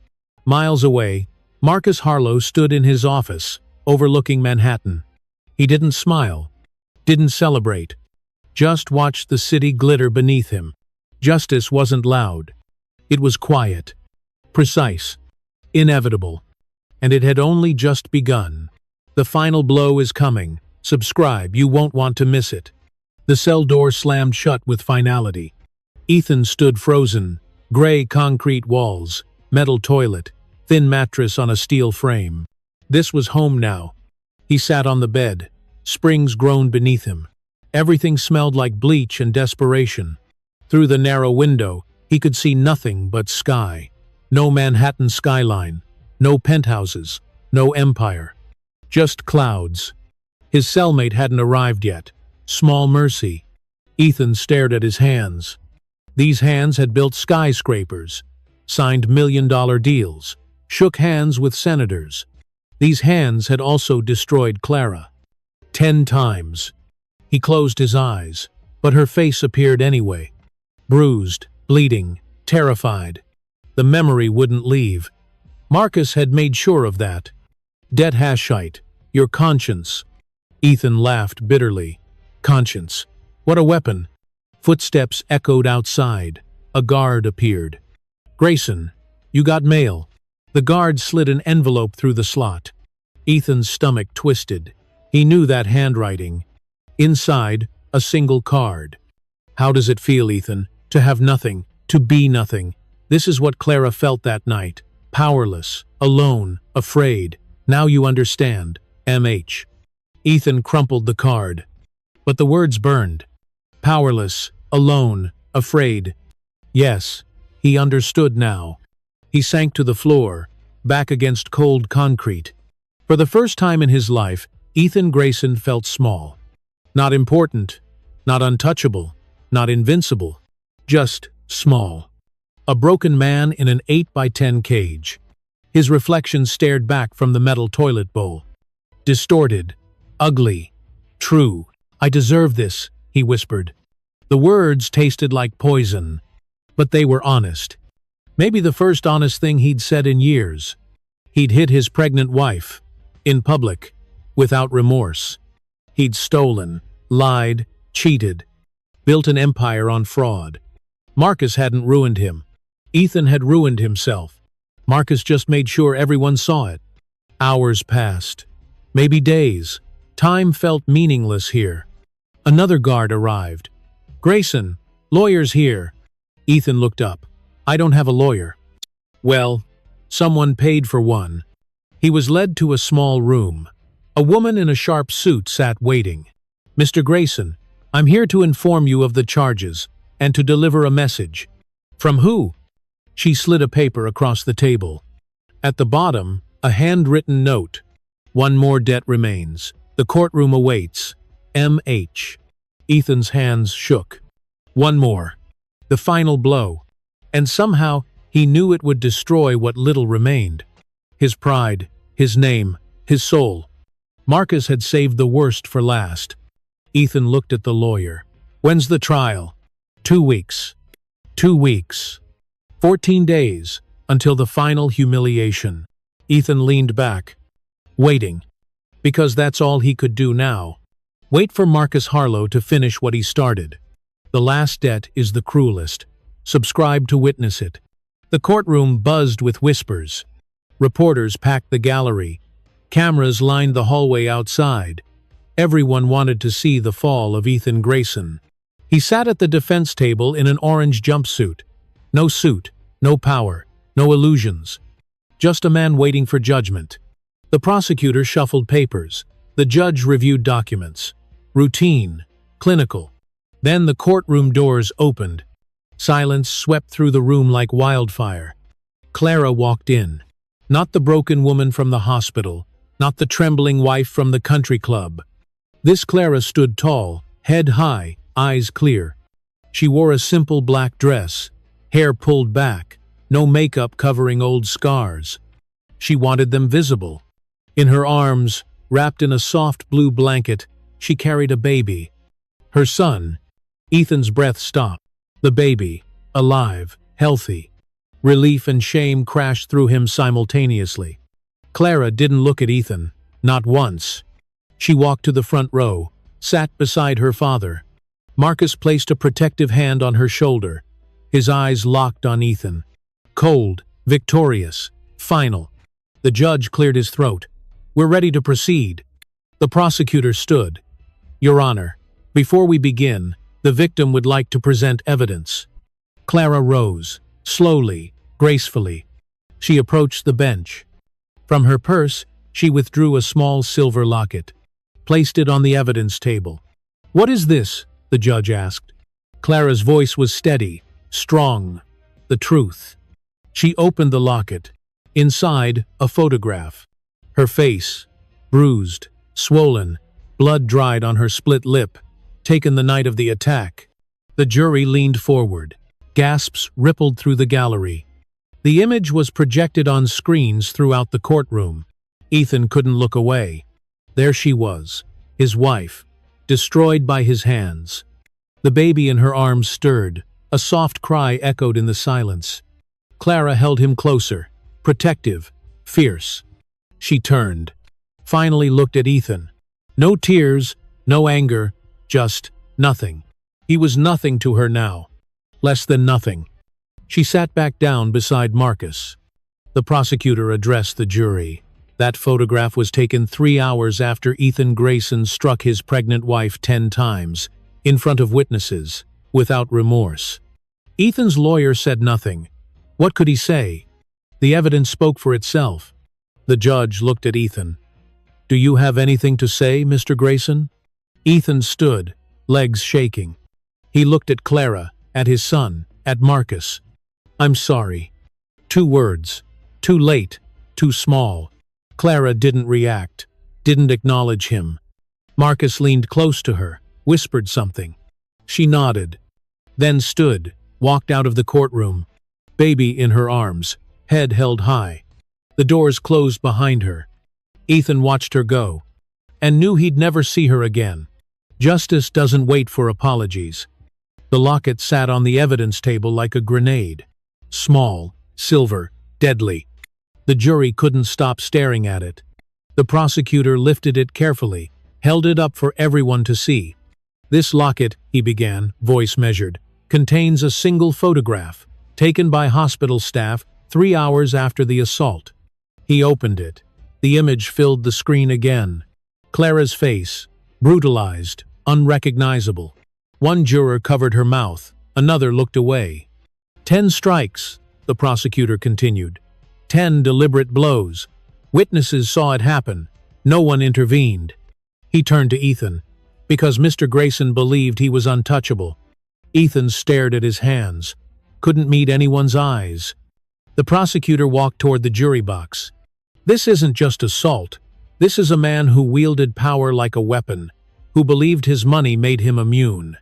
Miles away, Marcus Harlow stood in his office, overlooking Manhattan. He didn't smile, didn't celebrate, just watched the city glitter beneath him. Justice wasn't loud. It was quiet, precise, inevitable. And it had only just begun. The final blow is coming. Subscribe, you won't want to miss it. The cell door slammed shut with finality. Ethan stood frozen. Gray concrete walls, metal toilet, thin mattress on a steel frame. This was home now. He sat on the bed. Springs groaned beneath him. Everything smelled like bleach and desperation. Through the narrow window, he could see nothing but sky. No Manhattan skyline. No penthouses. No empire. Just clouds. His cellmate hadn't arrived yet. Small mercy. Ethan stared at his hands. These hands had built skyscrapers, signed million-dollar deals, shook hands with senators. These hands had also destroyed Clara. 10 times. He closed his eyes, but her face appeared anyway. Bruised, bleeding, terrified. The memory wouldn't leave. Marcus had made sure of that. Det Hashite, your conscience. Ethan laughed bitterly. Conscience. What a weapon. Footsteps echoed outside. A guard appeared. Grayson, you got mail. The guard slid an envelope through the slot. Ethan's stomach twisted. He knew that handwriting. Inside, a single card. How does it feel, Ethan, to have nothing, to be nothing? This is what Clara felt that night. Powerless, alone, afraid. Now you understand. M.H. Ethan crumpled the card. But the words burned. Powerless, alone, afraid. Yes, he understood now. He sank to the floor, back against cold concrete. For the first time in his life, Ethan Grayson felt small. Not important, not untouchable, not invincible. Just small. A broken man in an 8x10 cage. His reflection stared back from the metal toilet bowl. Distorted. Ugly. True. I deserve this, he whispered. The words tasted like poison, but they were honest. Maybe the first honest thing he'd said in years. He'd hit his pregnant wife. In public. Without remorse. He'd stolen, lied, cheated. Built an empire on fraud. Marcus hadn't ruined him. Ethan had ruined himself. Marcus just made sure everyone saw it. Hours passed. Maybe days. Time felt meaningless here. Another guard arrived. Grayson, lawyer's here. Ethan looked up. I don't have a lawyer. Well, someone paid for one. He was led to a small room. A woman in a sharp suit sat waiting. Mr. Grayson, I'm here to inform you of the charges and to deliver a message. From who? She slid a paper across the table. At the bottom, a handwritten note. One more debt remains. The courtroom awaits. M.H. Ethan's hands shook. One more. The final blow. And somehow, he knew it would destroy what little remained. His pride, his name, his soul. Marcus had saved the worst for last. Ethan looked at the lawyer. When's the trial? 2 weeks. 2 weeks. 14 days, until the final humiliation. Ethan leaned back, waiting. Because that's all he could do now. Wait for Marcus Harlow to finish what he started. The last debt is the cruelest. Subscribe to witness it. The courtroom buzzed with whispers. Reporters packed the gallery. Cameras lined the hallway outside. Everyone wanted to see the fall of Ethan Grayson. He sat at the defense table in an orange jumpsuit. No suit, no power, no illusions. Just a man waiting for judgment. The prosecutor shuffled papers. The judge reviewed documents. Routine, clinical. Then the courtroom doors opened. Silence swept through the room like wildfire. Clara walked in. Not the broken woman from the hospital, not the trembling wife from the country club. This Clara stood tall, head high, eyes clear. She wore a simple black dress, hair pulled back, no makeup covering old scars. She wanted them visible. In her arms, wrapped in a soft blue blanket, she carried a baby. Her son. Ethan's breath stopped. The baby, alive, healthy. Relief and shame crashed through him simultaneously. Clara didn't look at Ethan, not once. She walked to the front row, sat beside her father. Marcus placed a protective hand on her shoulder. His eyes locked on Ethan. Cold, victorious, final. The judge cleared his throat. We're ready to proceed. The prosecutor stood. Your Honor, before we begin, the victim would like to present evidence. Clara rose, slowly, gracefully. She approached the bench. From her purse, she withdrew a small silver locket, placed it on the evidence table. What is this? The judge asked. Clara's voice was steady, strong. The truth. She opened the locket. Inside, a photograph. Her face, bruised, swollen, Blood dried on her split lip, taken the night of the attack. The jury leaned forward. Gasps rippled through the gallery. The image was projected on screens throughout the courtroom. Ethan couldn't look away. There she was, his wife, destroyed by his hands. The baby in her arms stirred. A soft cry echoed in the silence. Clara held him closer, protective, fierce. She turned, finally looked at Ethan. No tears, no anger, just nothing. He was nothing to her now. Less than nothing. She sat back down beside Marcus. The prosecutor addressed the jury. That photograph was taken 3 hours after Ethan Grayson struck his pregnant wife 10 times, in front of witnesses, without remorse. Ethan's lawyer said nothing. What could he say? The evidence spoke for itself. The judge looked at Ethan. "Do you have anything to say, Mr. Grayson?" Ethan stood, legs shaking. He looked at Clara, at his son, at Marcus. "I'm sorry." 2 words. Too late, too small. Clara didn't react, didn't acknowledge him. Marcus leaned close to her, whispered something. She nodded, then stood, walked out of the courtroom, baby in her arms, head held high. The doors closed behind her. Ethan watched her go, and knew he'd never see her again. Justice doesn't wait for apologies. The locket sat on the evidence table like a grenade. Small, silver, deadly. The jury couldn't stop staring at it. The prosecutor lifted it carefully, held it up for everyone to see. "This locket," he began, voice measured, "contains a single photograph, taken by hospital staff 3 hours after the assault." He opened it. The image filled the screen again. Clara's face, brutalized, unrecognizable. One juror covered her mouth, another looked away. 10 strikes, the prosecutor continued. 10 deliberate blows. Witnesses saw it happen. No one intervened. He turned to Ethan, because Mr. Grayson believed he was untouchable. Ethan stared at his hands, couldn't meet anyone's eyes. The prosecutor walked toward the jury box. "This isn't just assault. This is a man who wielded power like a weapon, who believed his money made him immune."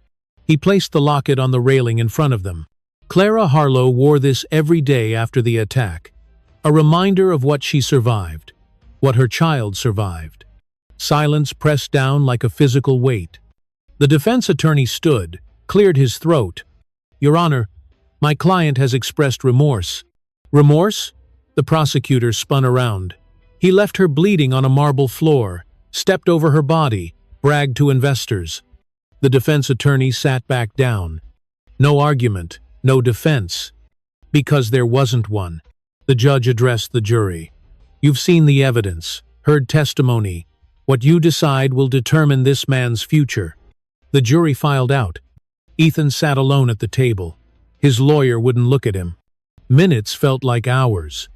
He placed the locket on the railing in front of them. Clara Harlow wore this every day after the attack. A reminder of what she survived, what her child survived. Silence pressed down like a physical weight. The defense attorney stood, cleared his throat. "Your Honor, my client has expressed remorse." "Remorse?" The prosecutor spun around. He left her bleeding on a marble floor, stepped over her body, bragged to investors. The defense attorney sat back down. No argument, no defense. Because there wasn't one. The judge addressed the jury. "You've seen the evidence, heard testimony. What you decide will determine this man's future." The jury filed out. Ethan sat alone at the table. His lawyer wouldn't look at him. Minutes felt like hours.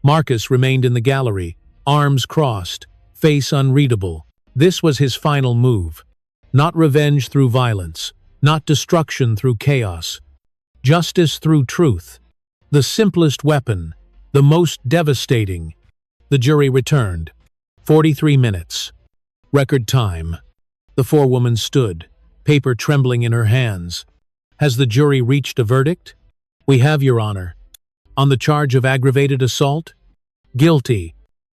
Marcus remained in the gallery, arms crossed, face unreadable. This was his final move. Not revenge through violence, not destruction through chaos. Justice through truth. The simplest weapon, the most devastating. The jury returned. 43 minutes. Record time. The forewoman stood, paper trembling in her hands. "Has the jury reached a verdict?" "We have, Your Honor." "On the charge of aggravated assault?" "Guilty."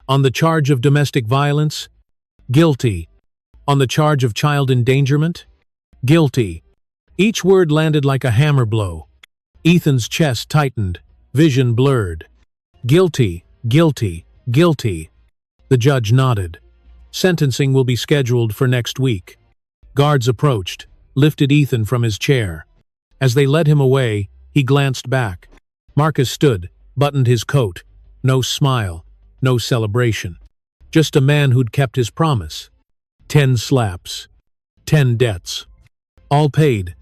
"On the charge of domestic violence?" "Guilty." "On the charge of child endangerment?" "Guilty." Each word landed like a hammer blow. Ethan's chest tightened, vision blurred. "Guilty, guilty, guilty." The judge nodded. "Sentencing will be scheduled for next week." Guards approached, lifted Ethan from his chair. As they led him away, he glanced back. Marcus stood, buttoned his coat. No smile, no celebration. Just a man who'd kept his promise. 10 slaps. 10 debts. All paid.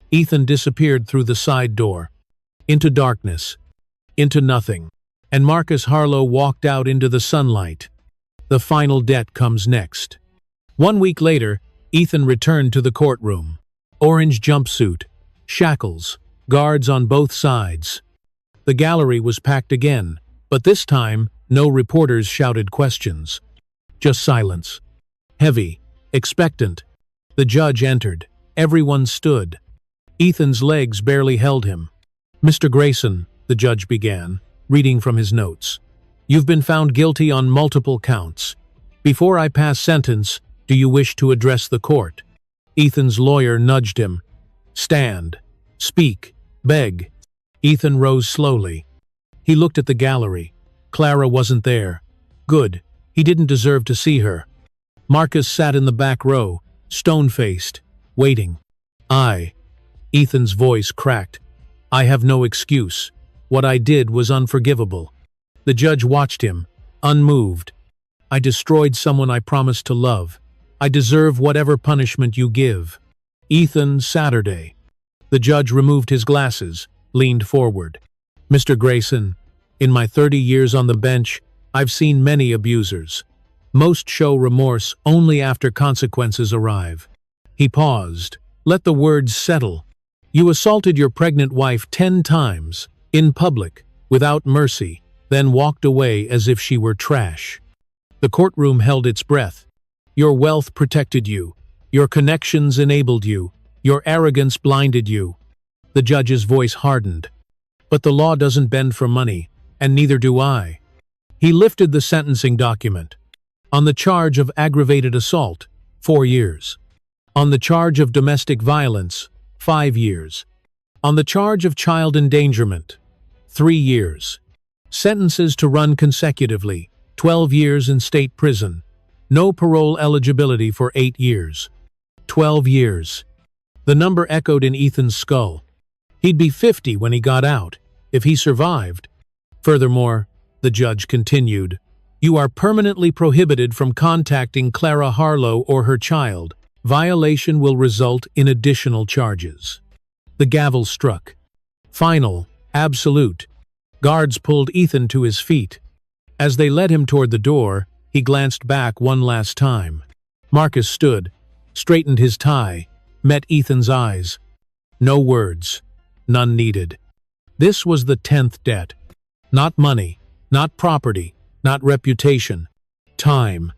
Ethan disappeared through the side door. Into darkness. Into nothing. And Marcus Harlow walked out into the sunlight. The final debt comes next. 1 week later, Ethan returned to the courtroom. Orange jumpsuit, shackles, guards on both sides. The gallery was packed again, but this time, no reporters shouted questions. Just silence. Heavy, expectant. The judge entered. Everyone stood. Ethan's legs barely held him. "Mr. Grayson," the judge began, reading from his notes, "you've been found guilty on multiple counts. Before I pass sentence, do you wish to address the court?" Ethan's lawyer nudged him. "Stand. Speak. Beg." Ethan rose slowly. He looked at the gallery. Clara wasn't there. Good. He didn't deserve to see her. Marcus sat in the back row, stone-faced, waiting. Ethan's voice cracked. "I have no excuse. What I did was unforgivable." The judge watched him, unmoved. "I destroyed someone I promised to love. I deserve whatever punishment you give." Ethan, Saturday. The judge removed his glasses, leaned forward. "Mr. Grayson, in my 30 years on the bench, I've seen many abusers. Most show remorse only after consequences arrive." He paused. "Let the words settle. You assaulted your pregnant wife 10 times, in public, without mercy, then walked away as if she were trash." The courtroom held its breath. "Your wealth protected you. Your connections enabled you. Your arrogance blinded you." The judge's voice hardened. "But the law doesn't bend for money, and neither do I." He lifted the sentencing document. On the charge of aggravated assault, 4 years. On the charge of domestic violence, 5 years. On the charge of child endangerment, 3 years. Sentences to run consecutively, 12 years in state prison. No parole eligibility for 8 years. 12 years. The number echoed in Ethan's skull. He'd be 50 when he got out, if he survived. Furthermore, the judge continued, "You are permanently prohibited from contacting Clara Harlow or her child. Violation will result in additional charges." The gavel struck. Final, absolute. Guards pulled Ethan to his feet. As they led him toward the door, he glanced back one last time. Marcus stood, straightened his tie, met Ethan's eyes. No words. None needed. This was the 10th debt. Not money, not property, not reputation. Time.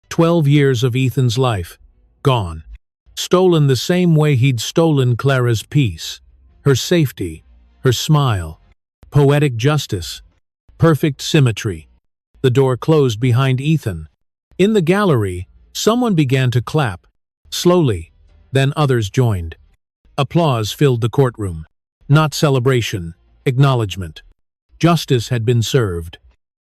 12 years of Ethan's life. Gone. Stolen the same way he'd stolen Clara's peace. Her safety. Her smile. Poetic justice. Perfect symmetry. The door closed behind Ethan. In the gallery, someone began to clap. Slowly. Then others joined. Applause filled the courtroom. Not celebration. Acknowledgement. Justice had been served.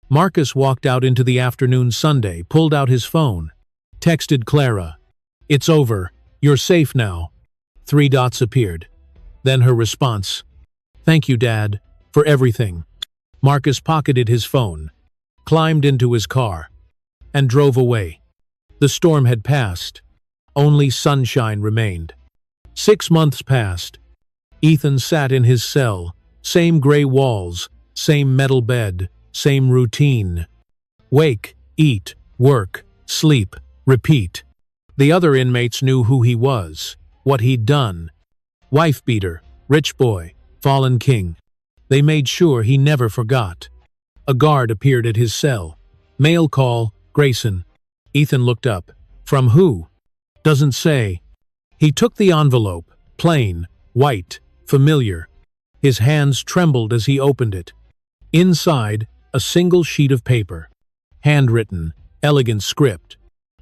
Marcus walked out into the afternoon Sunday, pulled out his phone. Texted Clara. "It's over. You're safe now." 3 dots appeared. Then her response. "Thank you, Dad, for everything." Marcus pocketed his phone, climbed into his car, and drove away. The storm had passed. Only sunshine remained. 6 months passed. Ethan sat in his cell. Same gray walls, same metal bed, same routine. Wake, eat, work, sleep, repeat. The other inmates knew who he was, what he'd done. Wife-beater, rich boy, fallen king. They made sure he never forgot. A guard appeared at his cell. "Mail call, Grayson." Ethan looked up. "From who?" "Doesn't say." He took the envelope, plain, white, familiar. His hands trembled as he opened it. Inside, a single sheet of paper. Handwritten, elegant script.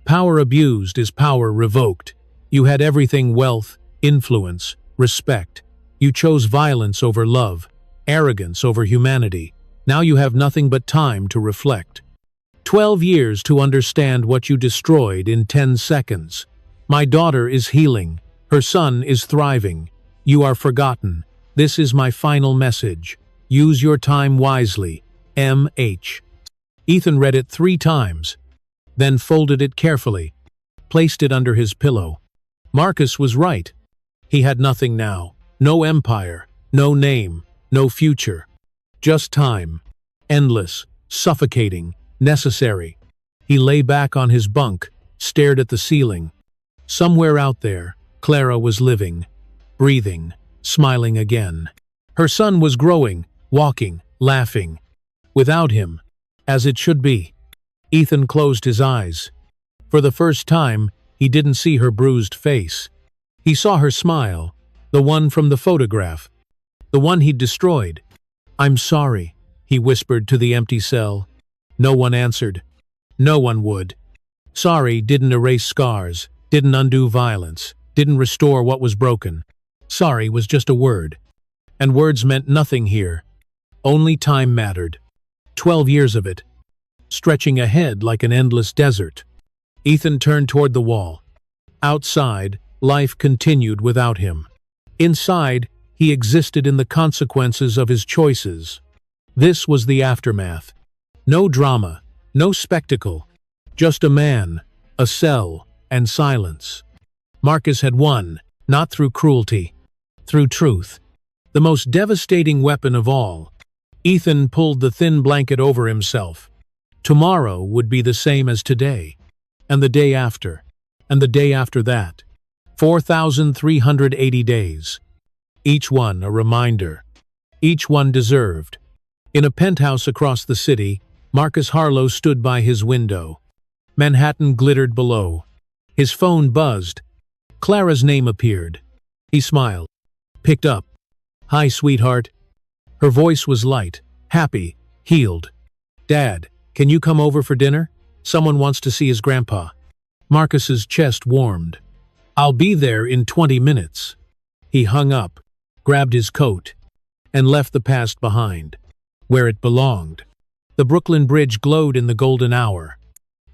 "Power abused is power revoked. You had everything: wealth, influence, respect. You chose violence over love, arrogance over humanity. Now you have nothing but time to reflect. 12 years to understand what you destroyed in 10 seconds. My daughter is healing. Her son is thriving. You are forgotten. This is my final message. Use your time wisely. M.H." Ethan read it 3 times, then folded it carefully, placed it under his pillow. Marcus was right. He had nothing now. No empire, no name, no future. Just time. Endless, suffocating, necessary. He lay back on his bunk, stared at the ceiling. Somewhere out there, Clara was living, breathing, smiling again. Her son was growing, walking, laughing. Without him, as it should be. Ethan closed his eyes. For the first time, He didn't see her bruised face. He saw her smile, the one from the photograph, the one he'd destroyed. "I'm sorry," he whispered to the empty cell. No one answered. No one would. Sorry didn't erase scars, didn't undo violence, didn't restore what was broken. Sorry was just a word. And words meant nothing here. Only time mattered. 12 years of it, stretching ahead like an endless desert. Ethan turned toward the wall. Outside, life continued without him. Inside, he existed in the consequences of his choices. This was the aftermath. No drama, no spectacle, just a man, a cell, and silence. Marcus had won, not through cruelty, through truth. The most devastating weapon of all. Ethan pulled the thin blanket over himself. Tomorrow would be the same as today, and the day after, and the day after that. 4,380 days. Each one a reminder. Each one deserved. In a penthouse across the city, Marcus Harlow stood by his window. Manhattan glittered below. His phone buzzed. Clara's name appeared. He smiled. Picked up. "Hi, sweetheart." Her voice was light, happy, healed. "Dad, can you come over for dinner? Someone wants to see his grandpa." Marcus's chest warmed. "I'll be there in 20 minutes." He hung up, grabbed his coat, and left the past behind, where it belonged. The Brooklyn Bridge glowed in the golden hour.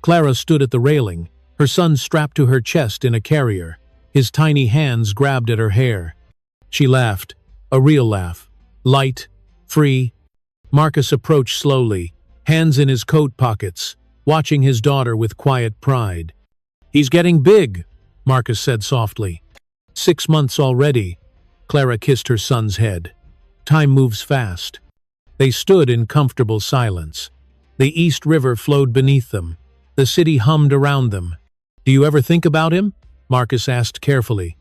Clara stood at the railing, her son strapped to her chest in a carrier, his tiny hands grabbed at her hair. She laughed, a real laugh, light, free. Marcus approached slowly, hands in his coat pockets, watching his daughter with quiet pride. "He's getting big," Marcus said softly. 6 months already. Clara kissed her son's head. Time moves fast. They stood in comfortable silence. The East River flowed beneath them. The city hummed around them. "Do you ever think about him?" Marcus asked carefully.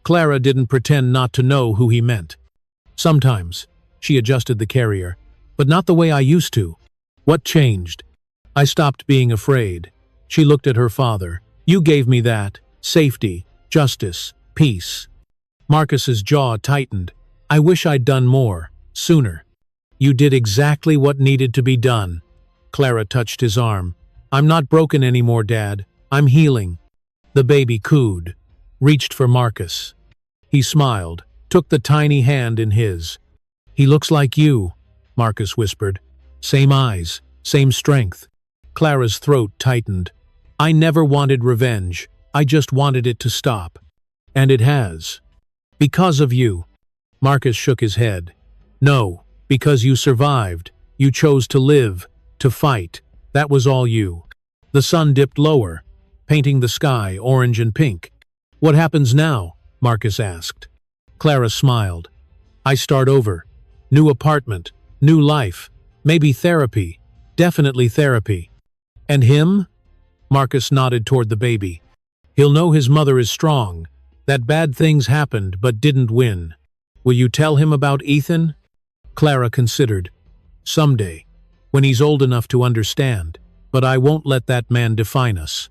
Clara didn't pretend not to know who he meant. "Sometimes," she adjusted the carrier, "but not the way I used to." "What changed?" "I stopped being afraid." She looked at her father. "You gave me that. Safety, justice, peace." Marcus's jaw tightened. "I wish I'd done more, sooner." "You did exactly what needed to be done." Clara touched his arm. "I'm not broken anymore, Dad. I'm healing." The baby cooed, reached for Marcus. He smiled, took the tiny hand in his. "He looks like you," Marcus whispered. "Same eyes, same strength." Clara's throat tightened. "I never wanted revenge. I just wanted it to stop. And it has. Because of you." Marcus shook his head. "No. Because you survived. You chose to live, to fight. That was all you." The sun dipped lower, painting the sky orange and pink. "What happens now?" Marcus asked. Clara smiled. "I start over. New apartment, new life, maybe therapy, definitely therapy." "And him?" Marcus nodded toward the baby. "He'll know his mother is strong, that bad things happened but didn't win." "Will you tell him about Ethan?" Clara considered. "Someday, when he's old enough to understand, but I won't let that man define us."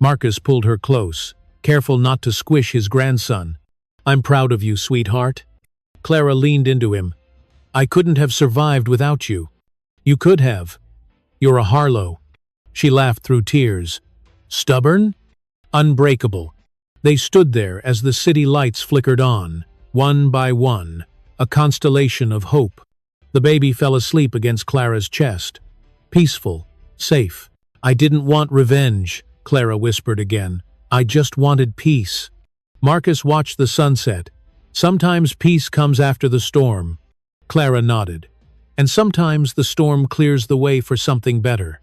Marcus pulled her close, careful not to squish his grandson. "I'm proud of you, sweetheart." Clara leaned into him. "I couldn't have survived without you." "You could have. You're a Harlow." She laughed through tears. "Stubborn? Unbreakable." They stood there as the city lights flickered on, one by one, a constellation of hope. The baby fell asleep against Clara's chest. Peaceful, safe. "I didn't want revenge," Clara whispered again. "I just wanted peace." Marcus watched the sunset. "Sometimes peace comes after the storm." Clara nodded. "And sometimes the storm clears the way for something better."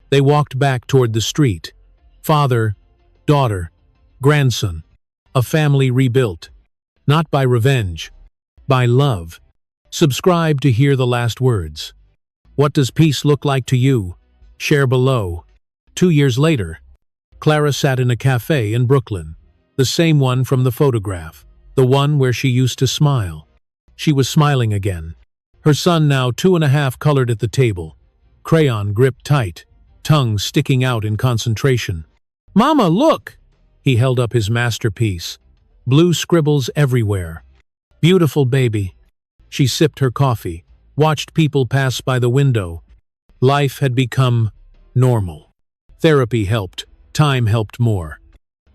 They walked back toward the street. Father, daughter, grandson. A family rebuilt. Not by revenge, by love. Subscribe to hear the last words. What does peace look like to you? Share below. 2 years later, Clara sat in a cafe in Brooklyn, the same one from the photograph, the one where she used to smile. She was smiling again. Her son, now 2.5, colored at the table, crayon gripped tight, tongue sticking out in concentration. "Mama, look!" He held up his masterpiece. Blue scribbles everywhere. Beautiful baby. She sipped her coffee, watched people pass by the window. Life had become normal. Therapy helped. Time helped more.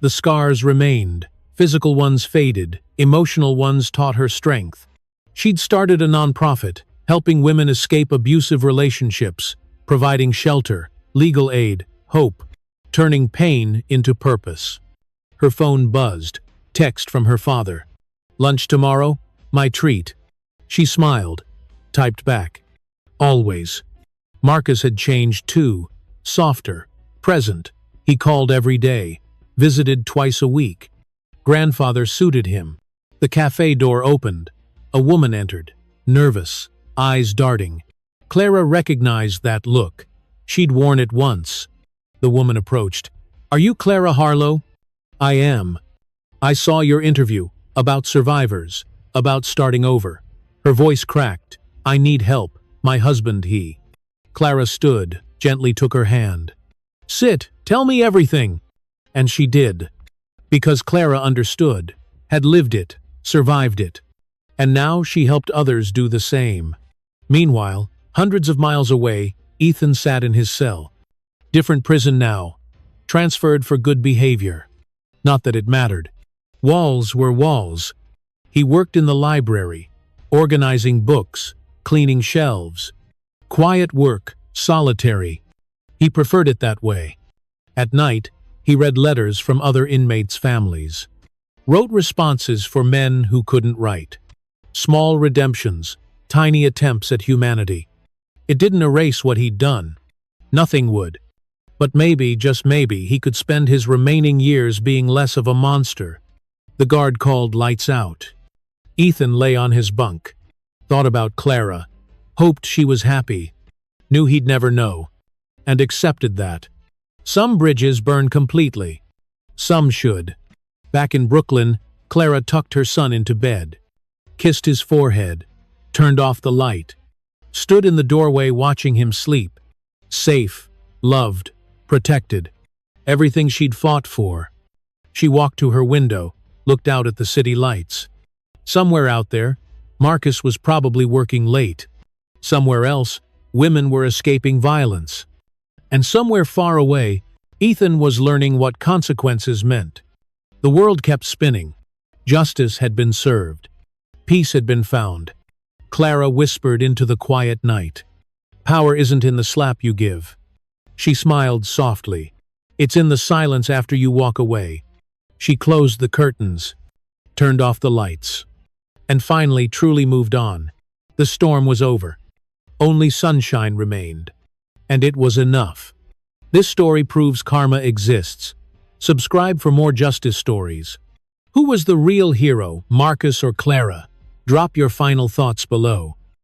The scars remained. Physical ones faded. Emotional ones taught her strength. She'd started a nonprofit, helping women escape abusive relationships, providing shelter, legal aid, hope, turning pain into purpose. Her phone buzzed. Text from her father. "Lunch tomorrow? My treat." She smiled, typed back. "Always." Marcus had changed too. Softer, present. He called every day, visited twice a week. Grandfather suited him. The cafe door opened. A woman entered, nervous, eyes darting. Clara recognized that look. She'd worn it once. The woman approached. "Are you Clara Harlow?" "I am. I saw your interview, about survivors, about starting over." Her voice cracked. "I need help. My husband, he." Clara stood, gently took her hand. "Sit, tell me everything." And she did. Because Clara understood, had lived it, survived it. And now she helped others do the same. Meanwhile, hundreds of miles away, Ethan sat in his cell. Different prison now. Transferred for good behavior. Not that it mattered. Walls were walls. He worked in the library, organizing books, cleaning shelves. Quiet work, solitary. He preferred it that way. At night, he read letters from other inmates' families. Wrote responses for men who couldn't write. Small redemptions, tiny attempts at humanity. It didn't erase what he'd done. Nothing would. But maybe, just maybe, he could spend his remaining years being less of a monster. The guard called lights out. Ethan lay on his bunk. Thought about Clara. Hoped she was happy. Knew he'd never know. And accepted that. Some bridges burn completely. Some should. Back in Brooklyn, Clara tucked her son into bed. Kissed his forehead. Turned off the light. Stood in the doorway watching him sleep. Safe. Loved. Protected. Everything she'd fought for. She walked to her window, looked out at the city lights. Somewhere out there, Marcus was probably working late. Somewhere else, women were escaping violence. And somewhere far away, Ethan was learning what consequences meant. The world kept spinning. Justice had been served. Peace had been found. Clara whispered into the quiet night. "Power isn't in the slap you give." She smiled softly. "It's in the silence after you walk away." She closed the curtains, turned off the lights, and finally truly moved on. The storm was over. Only sunshine remained. And it was enough. This story proves karma exists. Subscribe for more justice stories. Who was the real hero, Marcus or Clara? Drop your final thoughts below.